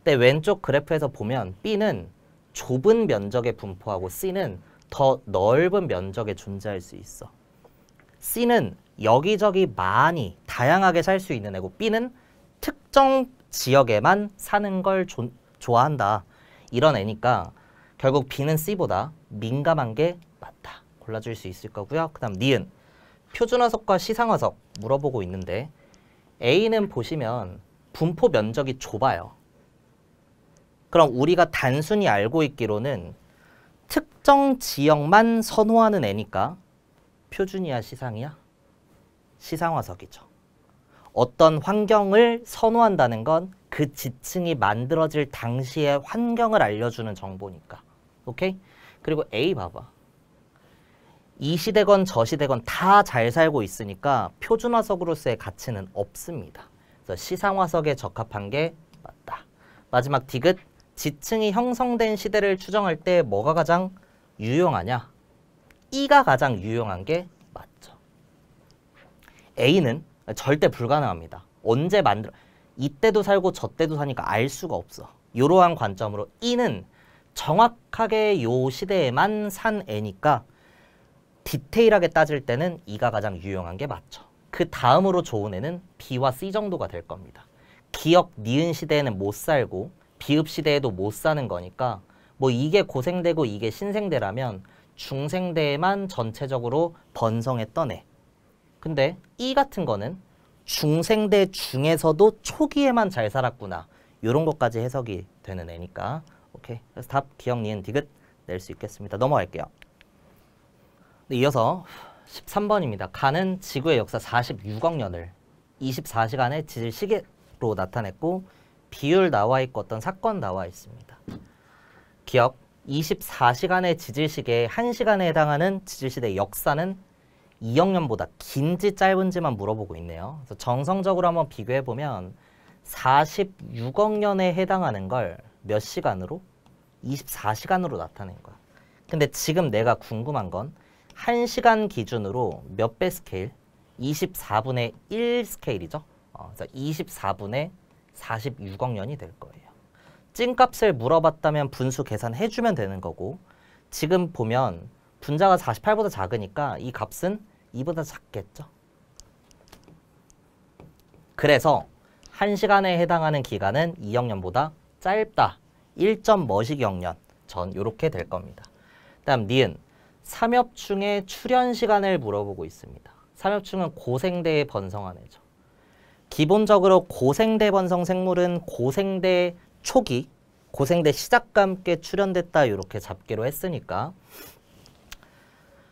근데 왼쪽 그래프에서 보면 B는 좁은 면적에 분포하고 C는 더 넓은 면적에 존재할 수 있어. C는 여기저기 많이 다양하게 살 수 있는 애고 B는 특정 지역에만 사는 걸 좋아한다. 이런 애니까 결국 B는 C보다 민감한 게 맞다. 골라줄 수 있을 거고요. 그 다음 니은. 표준화석과 시상화석 물어보고 있는데 A는 보시면 분포 면적이 좁아요. 그럼 우리가 단순히 알고 있기로는 특정 지역만 선호하는 애니까 표준이야 시상이야? 시상화석이죠. 어떤 환경을 선호한다는 건 그 지층이 만들어질 당시의 환경을 알려주는 정보니까. 오케이? 그리고 A 봐봐. 이 시대건 저 시대건 다 잘 살고 있으니까 표준화석으로서의 가치는 없습니다. 그래서 시상화석에 적합한 게 맞다. 마지막 디귿. 지층이 형성된 시대를 추정할 때 뭐가 가장 유용하냐? E가 가장 유용한 게 맞죠. A는 절대 불가능합니다. 언제 만들어? 이때도 살고 저때도 사니까 알 수가 없어. 이러한 관점으로 E는 정확하게 요 시대에만 산 애니까 디테일하게 따질 때는 E가 가장 유용한 게 맞죠. 그 다음으로 좋은 애는 B와 C 정도가 될 겁니다. 기역, 니은 시대에는 못 살고 비읍 시대에도 못 사는 거니까 뭐 이게 고생대고 이게 신생대라면 중생대에만 전체적으로 번성했던 애. 근데 E 같은 거는 중생대 중에서도 초기에만 잘 살았구나. 이런 것까지 해석이 되는 애니까. 오케이. 그래서 답 기역, 니은, 디귿 낼 수 있겠습니다. 넘어갈게요. 이어서 13번입니다. 간은 지구의 역사 46억 년을 24시간의 지질 시계로 나타냈고 비율 나와 있고 어떤 사건 나와 있습니다. 기억, 24시간의 지질 시계에 1시간에 해당하는 지질 시대의 역사는 2억 년보다 긴지 짧은지만 물어보고 있네요. 그래서 정성적으로 한번 비교해보면 46억 년에 해당하는 걸 몇 시간으로? 24시간으로 나타낸 거야. 근데 지금 내가 궁금한 건 1시간 기준으로 몇 배 스케일? 24분의 1 스케일이죠. 그래서 24분의 46억 년이 될 거예요. 찐값을 물어봤다면 분수 계산해주면 되는 거고 지금 보면 분자가 48보다 작으니까 이 값은 2보다 작겠죠. 그래서 1시간에 해당하는 기간은 2억 년보다 짧다. 1.뭐시기억 년 전 이렇게 될 겁니다. 다음 니은. 삼엽충의 출현 시간을 물어보고 있습니다. 삼엽충은 고생대에 번성한 애죠. 기본적으로 고생대 번성 생물은 고생대 초기, 고생대 시작과 함께 출현됐다 이렇게 잡기로 했으니까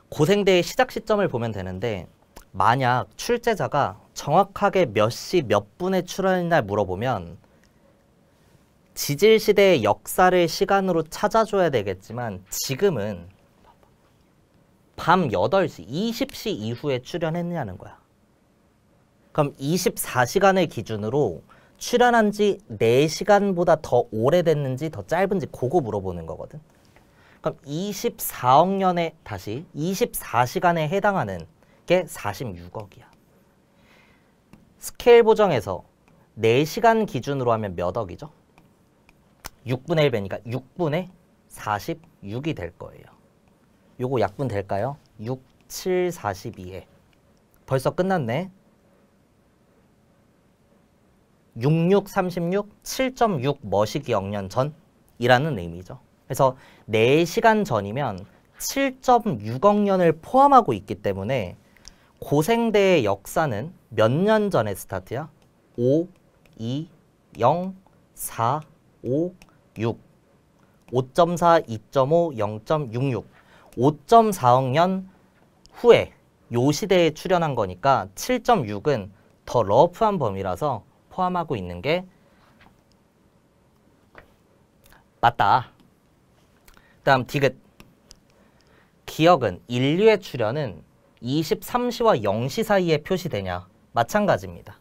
고생대의 시작 시점을 보면 되는데 만약 출제자가 정확하게 몇 시 몇 분에 출현했나 물어보면 지질시대의 역사를 시간으로 찾아줘야 되겠지만 지금은 밤 8시, 20시 이후에 출현했냐는 거야. 그럼 24시간을 기준으로 출현한 지 4시간보다 더 오래됐는지 더 짧은지 그거 물어보는 거거든. 그럼 24억 년에 다시 24시간에 해당하는 게 46억이야. 스케일 보정에서 4시간 기준으로 하면 몇 억이죠? 6분의 1배니까 6분의 46이 될 거예요. 요거 약분 될까요? 6, 7, 42에 벌써 끝났네. 66, 36, 7.6 머시기억 년 전이라는 의미죠. 그래서 4시간 전이면 7.6억 년을 포함하고 있기 때문에 고생대의 역사는 몇 년 전에 스타트야? 5, 2, 0, 4, 5, 6 5.4, 2.5, 0.66 5.4억 년 후에 요 시대에 출현한 거니까 7.6은 더 러프한 범위라서 포함하고 있는 게 맞다. 다음 디귿. 기억은 인류의 출현은 23시와 0시 사이에 표시되냐? 마찬가지입니다.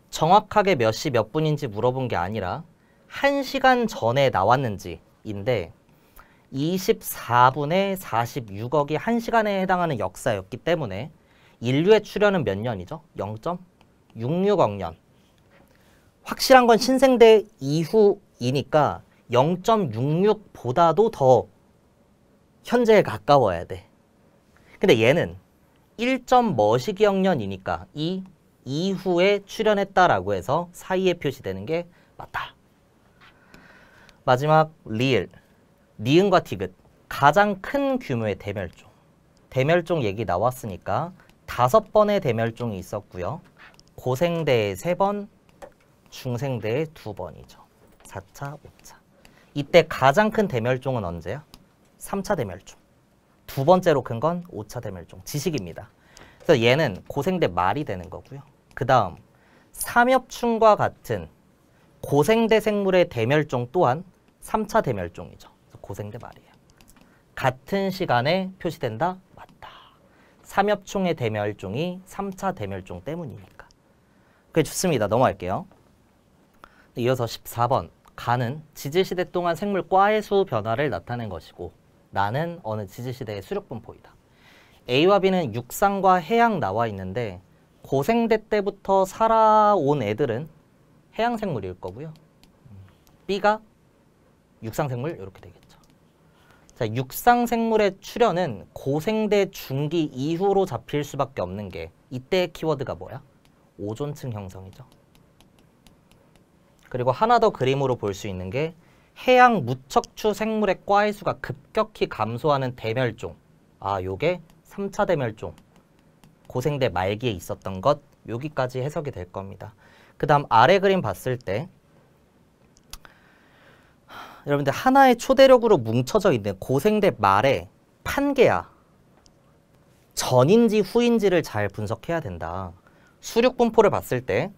정확하게 몇 시 몇 분인지 물어본 게 아니라 1시간 전에 나왔는지인데 24분의 46억이 1시간에 해당하는 역사였기 때문에 인류의 출현은 몇 년이죠? 0.66억 년. 확실한 건 신생대 이후이니까 0.66보다도 더 현재에 가까워야 돼. 근데 얘는 1.머시기억 년이니까 이 이후에 출현했다라고 해서 사이에 표시되는 게 맞다. 마지막 리을. 니은과 디귿. 가장 큰 규모의 대멸종. 대멸종 얘기 나왔으니까 5번의 대멸종이 있었고요. 고생대에 3번, 중생대에 2번이죠. 4차, 5차. 이때 가장 큰 대멸종은 언제야? 3차 대멸종. 두 번째로 큰 건 5차 대멸종. 지식입니다. 그래서 얘는 고생대 말이 되는 거고요. 그 다음 삼엽충과 같은 고생대 생물의 대멸종 또한 3차 대멸종이죠. 고생대 말이에요. 같은 시간에 표시된다? 맞다. 삼엽충의 대멸종이 3차 대멸종 때문이니까. 그게 좋습니다. 넘어갈게요. 이어서 14번. 가는 지질시대 동안 생물 과해수 변화를 나타낸 것이고 나는 어느 지질시대의 수력분포이다. A와 B는 육상과 해양 나와 있는데 고생대 때부터 살아온 애들은 해양생물일 거고요. B가 육상생물 이렇게 되겠죠. 자, 육상생물의 출현은 고생대 중기 이후로 잡힐 수밖에 없는 게 이때의 키워드가 뭐야? 오존층 형성이죠. 그리고 하나 더 그림으로 볼 수 있는 게 해양 무척추 생물의 과해수가 급격히 감소하는 대멸종. 아, 요게 3차 대멸종. 고생대 말기에 있었던 것. 여기까지 해석이 될 겁니다. 그 다음 아래 그림 봤을 때 여러분들 하나의 초대력으로 뭉쳐져 있는 고생대 말에 판계야. 전인지 후인지를 잘 분석해야 된다. 수륙분포를 봤을 때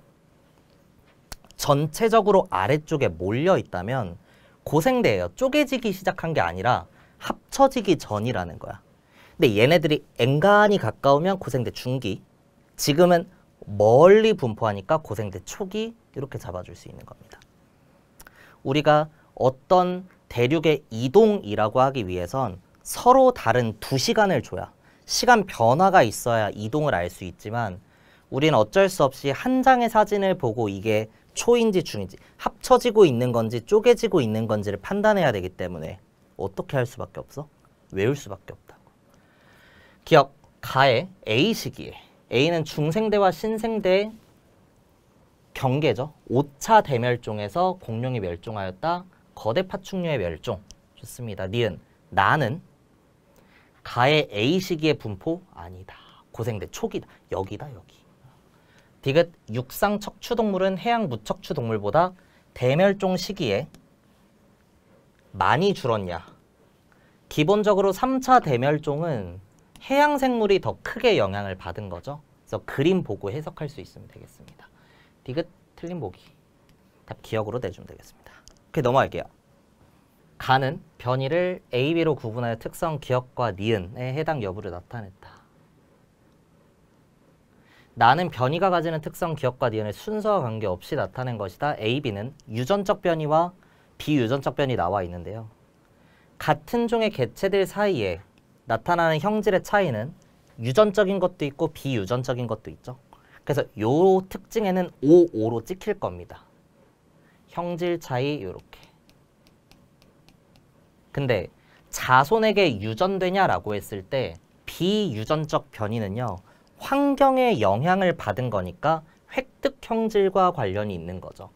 전체적으로 아래쪽에 몰려 있다면 고생대예요. 쪼개지기 시작한 게 아니라 합쳐지기 전이라는 거야. 근데 얘네들이 엔간히 가까우면 고생대 중기, 지금은 멀리 분포하니까 고생대 초기 이렇게 잡아줄 수 있는 겁니다. 우리가 어떤 대륙의 이동이라고 하기 위해선 서로 다른 두 시간을 줘야 시간 변화가 있어야 이동을 알 수 있지만 우리는 어쩔 수 없이 한 장의 사진을 보고 이게 초인지 중인지 합쳐지고 있는 건지 쪼개지고 있는 건지를 판단해야 되기 때문에 어떻게 할 수밖에 없어? 외울 수밖에 없다고. 기억, 가의 A 시기에 A는 중생대와 신생대의 경계죠. 5차 대멸종에서 공룡이 멸종하였다. 거대 파충류의 멸종. 좋습니다. 니은, 나는 가의 A 시기의 분포 아니다. 고생대 초기다. 여기다 여기. 디귿, 육상 척추동물은 해양 무척추동물보다 대멸종 시기에 많이 줄었냐. 기본적으로 3차 대멸종은 해양생물이 더 크게 영향을 받은 거죠. 그래서 그림 보고 해석할 수 있으면 되겠습니다. 디귿, 틀린 보기. 답 기억으로 내주면 되겠습니다. 오케이, 넘어갈게요. 가는 변이를 A, B로 구분하여 특성 기억과 니은에 해당 여부를 나타냈다. 나는 변이가 가지는 특성 기억과 니은을 순서와 관계없이 나타낸 것이다. A, B는 유전적 변이와 비유전적 변이 나와 있는데요. 같은 종의 개체들 사이에 나타나는 형질의 차이는 유전적인 것도 있고 비유전적인 것도 있죠. 그래서 요 특징에는 5, 5로 찍힐 겁니다. 형질 차이 요렇게. 근데 자손에게 유전되냐라고 했을 때 비유전적 변이는요. 환경의 영향을 받은 거니까 획득 형질과 관련이 있는 거죠.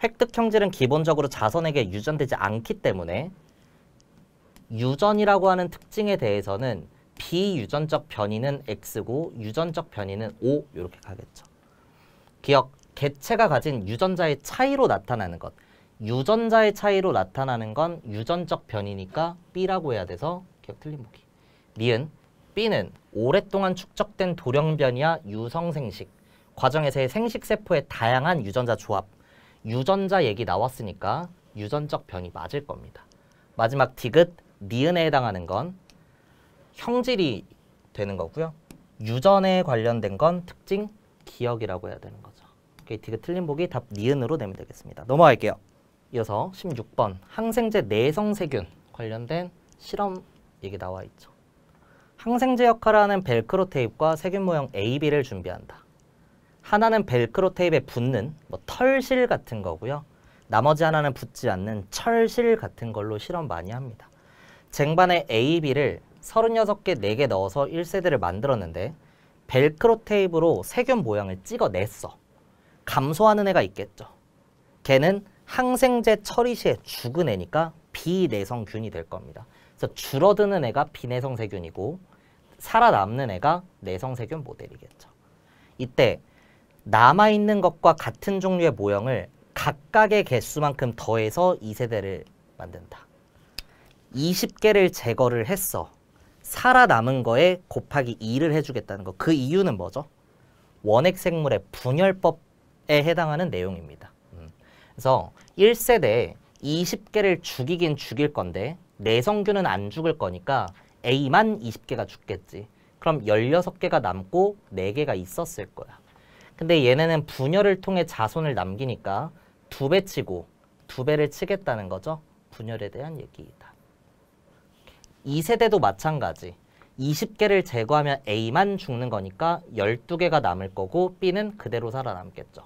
획득 형질은 기본적으로 자손에게 유전되지 않기 때문에 유전이라고 하는 특징에 대해서는 비유전적 변이는 X고 유전적 변이는 O 이렇게 가겠죠. 기억, 개체가 가진 유전자의 차이로 나타나는 것. 유전자의 차이로 나타나는 건 유전적 변이니까 B라고 해야 돼서 기억 틀린 보기. 니은, B는 오랫동안 축적된 돌연변이와 유성생식 과정에서의 생식세포의 다양한 유전자 조합. 유전자 얘기 나왔으니까 유전적 변이 맞을 겁니다. 마지막 디귿, 니은에 해당하는 건 형질이 되는 거고요. 유전에 관련된 건 특징 기억이라고 해야 되는 거죠. 오케이, 디귿 틀린 보기 답 니은으로 내면 되겠습니다. 넘어갈게요. 이어서 16번 항생제 내성세균 관련된 실험 얘기 나와 있죠. 항생제 역할을 하는 벨크로 테이프와 세균 모형 AB를 준비한다. 하나는 벨크로 테이프에 붙는 털실 같은 거고요. 나머지 하나는 붙지 않는 철실 같은 걸로 실험 많이 합니다. 쟁반에 AB를 36개, 4개 넣어서 1세대를 만들었는데 벨크로 테이프로 세균 모양을 찍어냈어. 감소하는 애가 있겠죠. 걔는 항생제 처리 시에 죽은 애니까 비내성균이 될 겁니다. 그래서 줄어드는 애가 비내성세균이고 살아남는 애가 내성세균 모델이겠죠. 이때 남아있는 것과 같은 종류의 모형을 각각의 개수만큼 더해서 2세대를 만든다. 20개를 제거를 했어. 살아남은 거에 곱하기 2를 해주겠다는 거. 그 이유는 뭐죠? 원핵생물의 분열법에 해당하는 내용입니다. 그래서 1세대에 20개를 죽이긴 죽일 건데 내성균은 안 죽을 거니까 A만 20개가 죽겠지. 그럼 16개가 남고 4개가 있었을 거야. 근데 얘네는 분열을 통해 자손을 남기니까 2배 치고 2배를 치겠다는 거죠. 분열에 대한 얘기이다. 2세대도 마찬가지. 20개를 제거하면 A만 죽는 거니까 12개가 남을 거고 B는 그대로 살아남겠죠.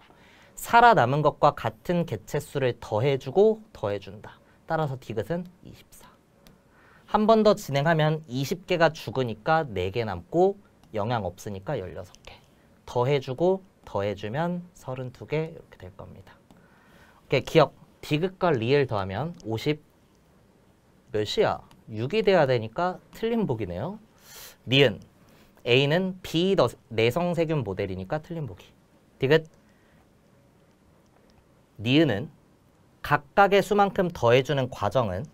살아남은 것과 같은 개체수를 더해주고 더해준다. 따라서 디귿은 24. 한 번 더 진행하면 20개가 죽으니까 4개 남고 영양 없으니까 16개. 더해주고 더해주면 32개 이렇게 될 겁니다. 오케이, 기억. 디귿과 리을 더하면 50 몇이야? 6이 돼야 되니까 틀린 보기네요. 니은. A는 비내성세균 모델이니까 틀린 보기. 디귿. 니은은 각각의 수만큼 더해주는 과정은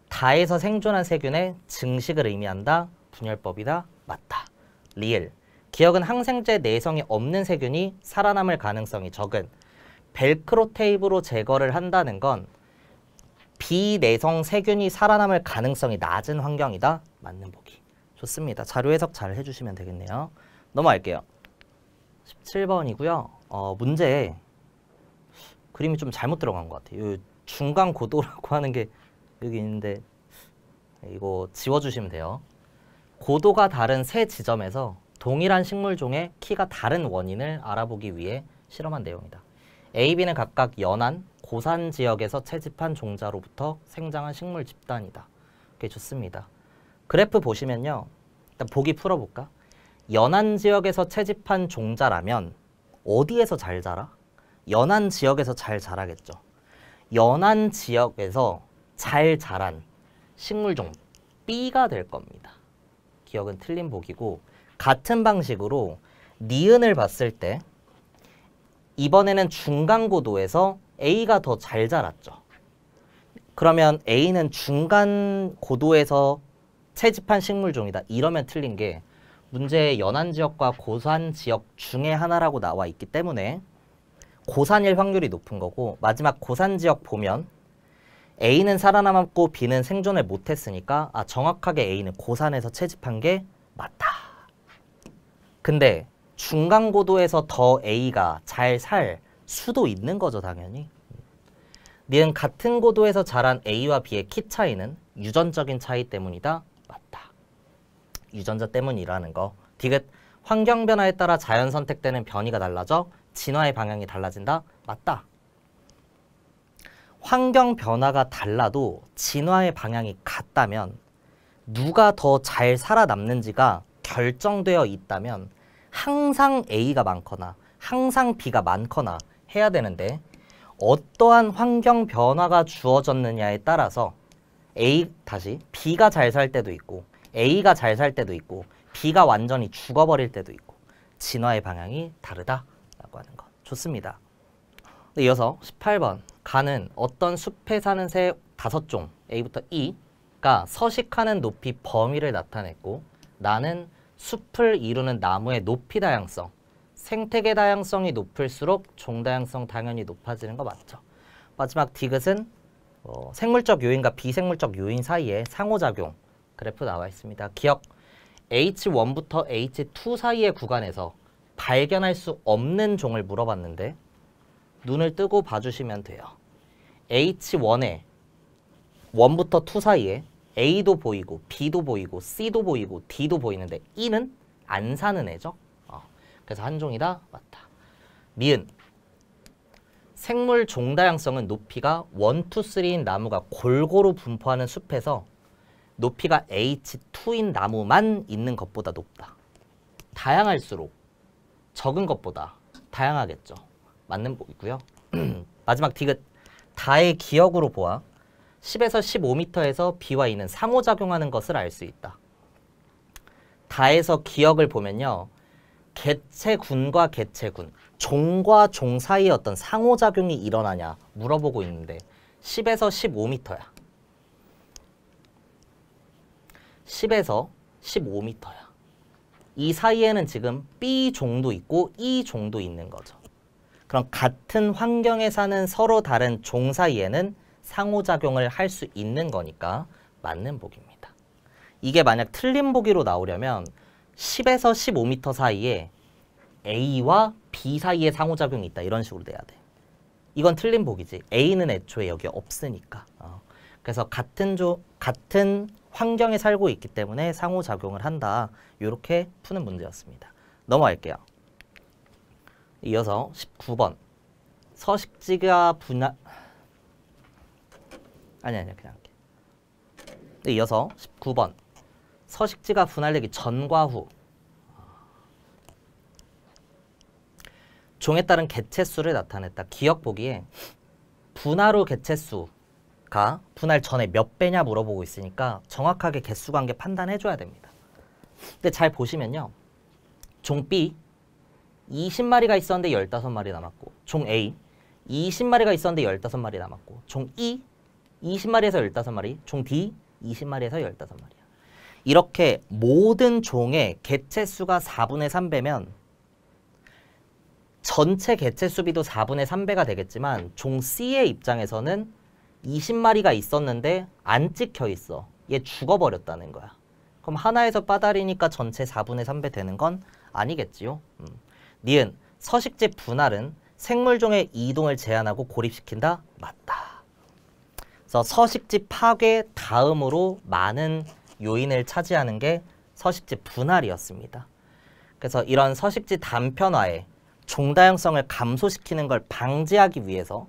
다에서 생존한 세균의 증식을 의미한다. 분열법이다. 맞다. 리을. 기억은 항생제 내성이 없는 세균이 살아남을 가능성이 적은 벨크로 테이프로 제거를 한다는 건 비내성 세균이 살아남을 가능성이 낮은 환경이다. 맞는 보기. 좋습니다. 자료 해석 잘 해주시면 되겠네요. 넘어갈게요. 17번이고요. 문제에 그림이 좀 잘못 들어간 것 같아요. 중간 고도라고 하는 게 여기 있는데 이거 지워주시면 돼요. 고도가 다른 세 지점에서 동일한 식물종의 키가 다른 원인을 알아보기 위해 실험한 내용이다. A, B는 각각 연안, 고산 지역에서 채집한 종자로부터 생장한 식물 집단이다. 오케이, 좋습니다. 그래프 보시면요. 일단 보기 풀어볼까? 연안 지역에서 채집한 종자라면 어디에서 잘 자라? 연안 지역에서 잘 자라겠죠. 연안 지역에서 잘 자란 식물종 B가 될 겁니다. 기억은 틀린 보기고 같은 방식으로 니은을 봤을 때 이번에는 중간 고도에서 A가 더 잘 자랐죠. 그러면 A는 중간 고도에서 채집한 식물종이다. 이러면 틀린 게 문제의 연안 지역과 고산 지역 중에 하나라고 나와 있기 때문에 고산일 확률이 높은 거고 마지막 고산 지역 보면 A는 살아남았고 B는 생존을 못했으니까 정확하게 A는 고산에서 채집한 게 맞다. 근데 중간 고도에서 더 A가 잘 살 수도 있는 거죠, 당연히. 니은 같은 고도에서 자란 A와 B의 키 차이는 유전적인 차이 때문이다. 맞다. 유전자 때문이라는 거. 디귿. 환경 변화에 따라 자연 선택되는 변이가 달라져 진화의 방향이 달라진다. 맞다. 환경 변화가 달라도 진화의 방향이 같다면 누가 더 잘 살아남는지가 결정되어 있다면 항상 A가 많거나 항상 B가 많거나 해야 되는데 어떠한 환경 변화가 주어졌느냐에 따라서 B가 잘 살 때도 있고 A가 잘 살 때도 있고 B가 완전히 죽어버릴 때도 있고 진화의 방향이 다르다라고 하는 것. 좋습니다. 이어서 18번. 가는 어떤 숲에 사는 새 5종 A부터 E가 서식하는 높이 범위를 나타냈고 나는 숲을 이루는 나무의 높이 다양성, 생태계 다양성이 높을수록 종 다양성 당연히 높아지는 거 맞죠? 마지막 디귿은 생물적 요인과 비생물적 요인 사이에 상호작용 그래프 나와 있습니다. 기억. H1부터 H2 사이의 구간에서 발견할 수 없는 종을 물어봤는데 눈을 뜨고 봐주시면 돼요. H1에 1부터 2 사이에 A도 보이고 B도 보이고 C도 보이고 D도 보이는데 E는 안 사는 애죠. 그래서 한 종이다. 맞다. 니은 생물 종다양성은 높이가 1, 2, 3인 나무가 골고루 분포하는 숲에서 높이가 H2인 나무만 있는 것보다 높다. 다양할수록 적은 것보다 다양하겠죠. 맞는 보기고요. 마지막 디귿 다의 기억으로 보아 10에서 15m에서 B와 E는 상호작용하는 것을 알 수 있다. 다에서 기억을 보면요. 개체군과 개체군, 종과 종 사이에 어떤 상호작용이 일어나냐 물어보고 있는데 10에서 15m야. 10에서 15m야. 이 사이에는 지금 B 종도 있고 E 종도 있는 거죠. 그럼 같은 환경에 사는 서로 다른 종 사이에는 상호작용을 할 수 있는 거니까 맞는 보기입니다. 이게 만약 틀린 보기로 나오려면 10에서 15m 사이에 A와 B 사이에 상호작용이 있다. 이런 식으로 돼야 돼. 이건 틀린 보기지. A는 애초에 여기 없으니까. 그래서 같은 환경에 살고 있기 때문에 상호작용을 한다. 이렇게 푸는 문제였습니다. 넘어갈게요. 이어서 19번. 서식지가 분할... 아니 그냥 할게. 이어서 19번. 서식지가 분할되기 전과 후 종에 따른 개체수를 나타냈다. 기억 보기에 분할 후 개체수가 분할 전에 몇 배냐 물어보고 있으니까 정확하게 개수 관계 판단해줘야 됩니다. 근데 잘 보시면요. 종 B 20마리가 있었는데 15마리 남았고, 종 A 20마리가 있었는데 15마리 남았고, 종 E 20마리에서 15마리, 종 D 20마리에서 15마리야. 이렇게 모든 종의 개체수가 4분의 3배면 전체 개체수비도 4분의 3배가 되겠지만 종 C의 입장에서는 20마리가 있었는데 안 찍혀 있어. 얘 죽어버렸다는 거야. 그럼 하나에서 빠다리니까 전체 4분의 3배 되는 건 아니겠지요. 니은 서식지 분할은 생물종의 이동을 제한하고 고립시킨다. 맞다. 그래서 서식지 파괴 다음으로 많은 요인을 차지하는 게 서식지 분할이었습니다. 그래서 이런 서식지 단편화에 종다양성을 감소시키는 걸 방지하기 위해서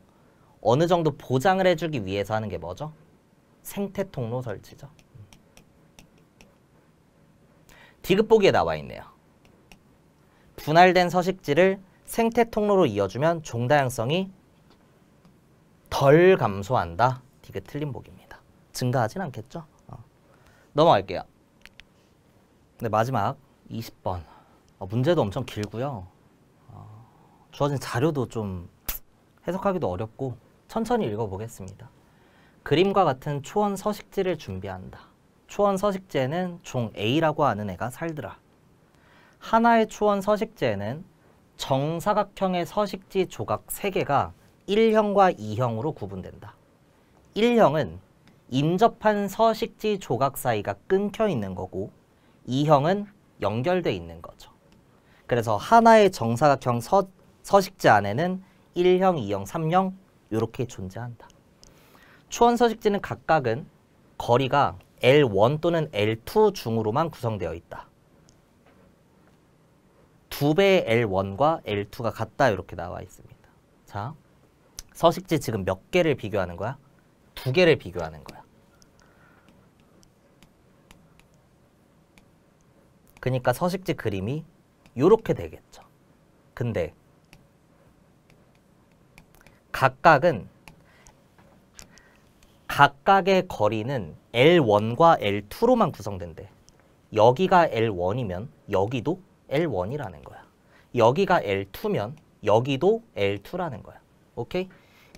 어느 정도 보장을 해주기 위해서 하는 게 뭐죠? 생태 통로 설치죠. 디귿 보기에 나와 있네요. 분할된 서식지를 생태 통로로 이어주면 종다양성이 덜 감소한다. 디귿 틀린 보기입니다. 증가하진 않겠죠? 넘어갈게요. 네, 마지막 20번. 문제도 엄청 길고요. 주어진 자료도 좀 해석하기도 어렵고 천천히 읽어보겠습니다. 그림과 같은 초원 서식지를 준비한다. 초원 서식지에는 종 A라고 하는 애가 살더라. 하나의 초원 서식지에는 정사각형의 서식지 조각 3개가 1형과 2형으로 구분된다. 1형은 인접한 서식지 조각 사이가 끊겨 있는 거고 2형은 연결돼 있는 거죠. 그래서 하나의 정사각형 서식지 안에는 1형, 2형, 3형 이렇게 존재한다. 초원 서식지는 각각은 거리가 L1 또는 L2 중으로만 구성되어 있다. 2배의 L1과 L2가 같다 이렇게 나와 있습니다. 자, 서식지 지금 몇 개를 비교하는 거야? 2개를 비교하는 거야. 그러니까 서식지 그림이 이렇게 되겠죠. 근데 각각의 거리는 L1과 L2로만 구성된대. 여기가 L1이면 여기도 L1이라는 거야. 여기가 L2면 여기도 L2라는 거야. 오케이?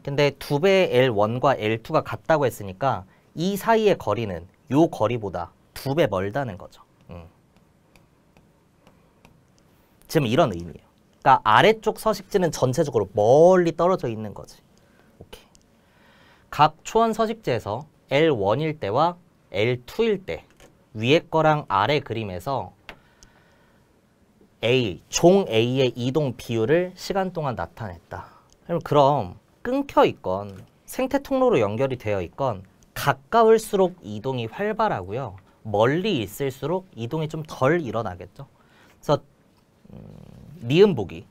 근데 2배의 L1과 L2가 같다고 했으니까 이 사이의 거리는 요 거리보다 2배 멀다는 거죠. 지금 이런 의미예요. 그러니까 아래쪽 서식지는 전체적으로 멀리 떨어져 있는 거지. 오케이. 각 초원 서식지에서 L1일 때와 L2일 때 위에 거랑 아래 그림에서 A, 종 A의 이동 비율을 시간 동안 나타냈다. 그럼 끊겨 있건 생태 통로로 연결이 되어 있건 가까울수록 이동이 활발하고요. 멀리 있을수록 이동이 좀 덜 일어나겠죠. 그래서 니은 보기.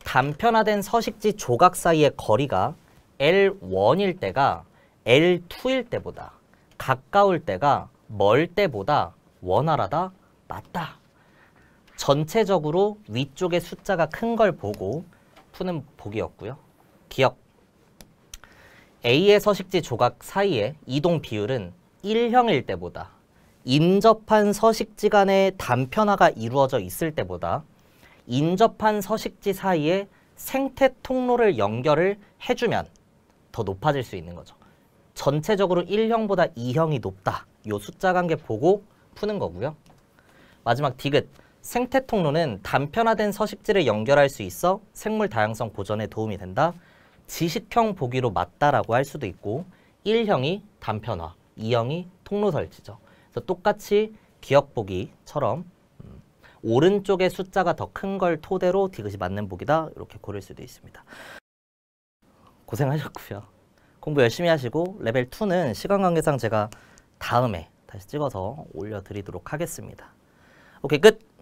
단편화된 서식지 조각 사이의 거리가 L1일 때가 L2일 때보다 가까울 때가 멀 때보다 원활하다? 맞다. 전체적으로 위쪽의 숫자가 큰 걸 보고 푸는 보기였고요. 기억. A의 서식지 조각 사이의 이동 비율은 1형일 때보다 인접한 서식지 간의 단편화가 이루어져 있을 때보다 인접한 서식지 사이에 생태 통로를 연결을 해주면 더 높아질 수 있는 거죠. 전체적으로 1형보다 2형이 높다. 요 숫자 관계 보고 푸는 거고요. 마지막 디귿. 생태 통로는 단편화된 서식지를 연결할 수 있어 생물 다양성 보존에 도움이 된다. 지식형 보기로 맞다라고 할 수도 있고 1형이 단편화, 2형이 통로 설치죠. 그래서 똑같이 기억 보기처럼 오른쪽의 숫자가 더 큰 걸 토대로 디귿이 맞는 보기다. 이렇게 고를 수도 있습니다. 고생하셨고요. 공부 열심히 하시고 레벨 2는 시간 관계상 제가 다음에 다시 찍어서 올려드리도록 하겠습니다. 오케이, 끝!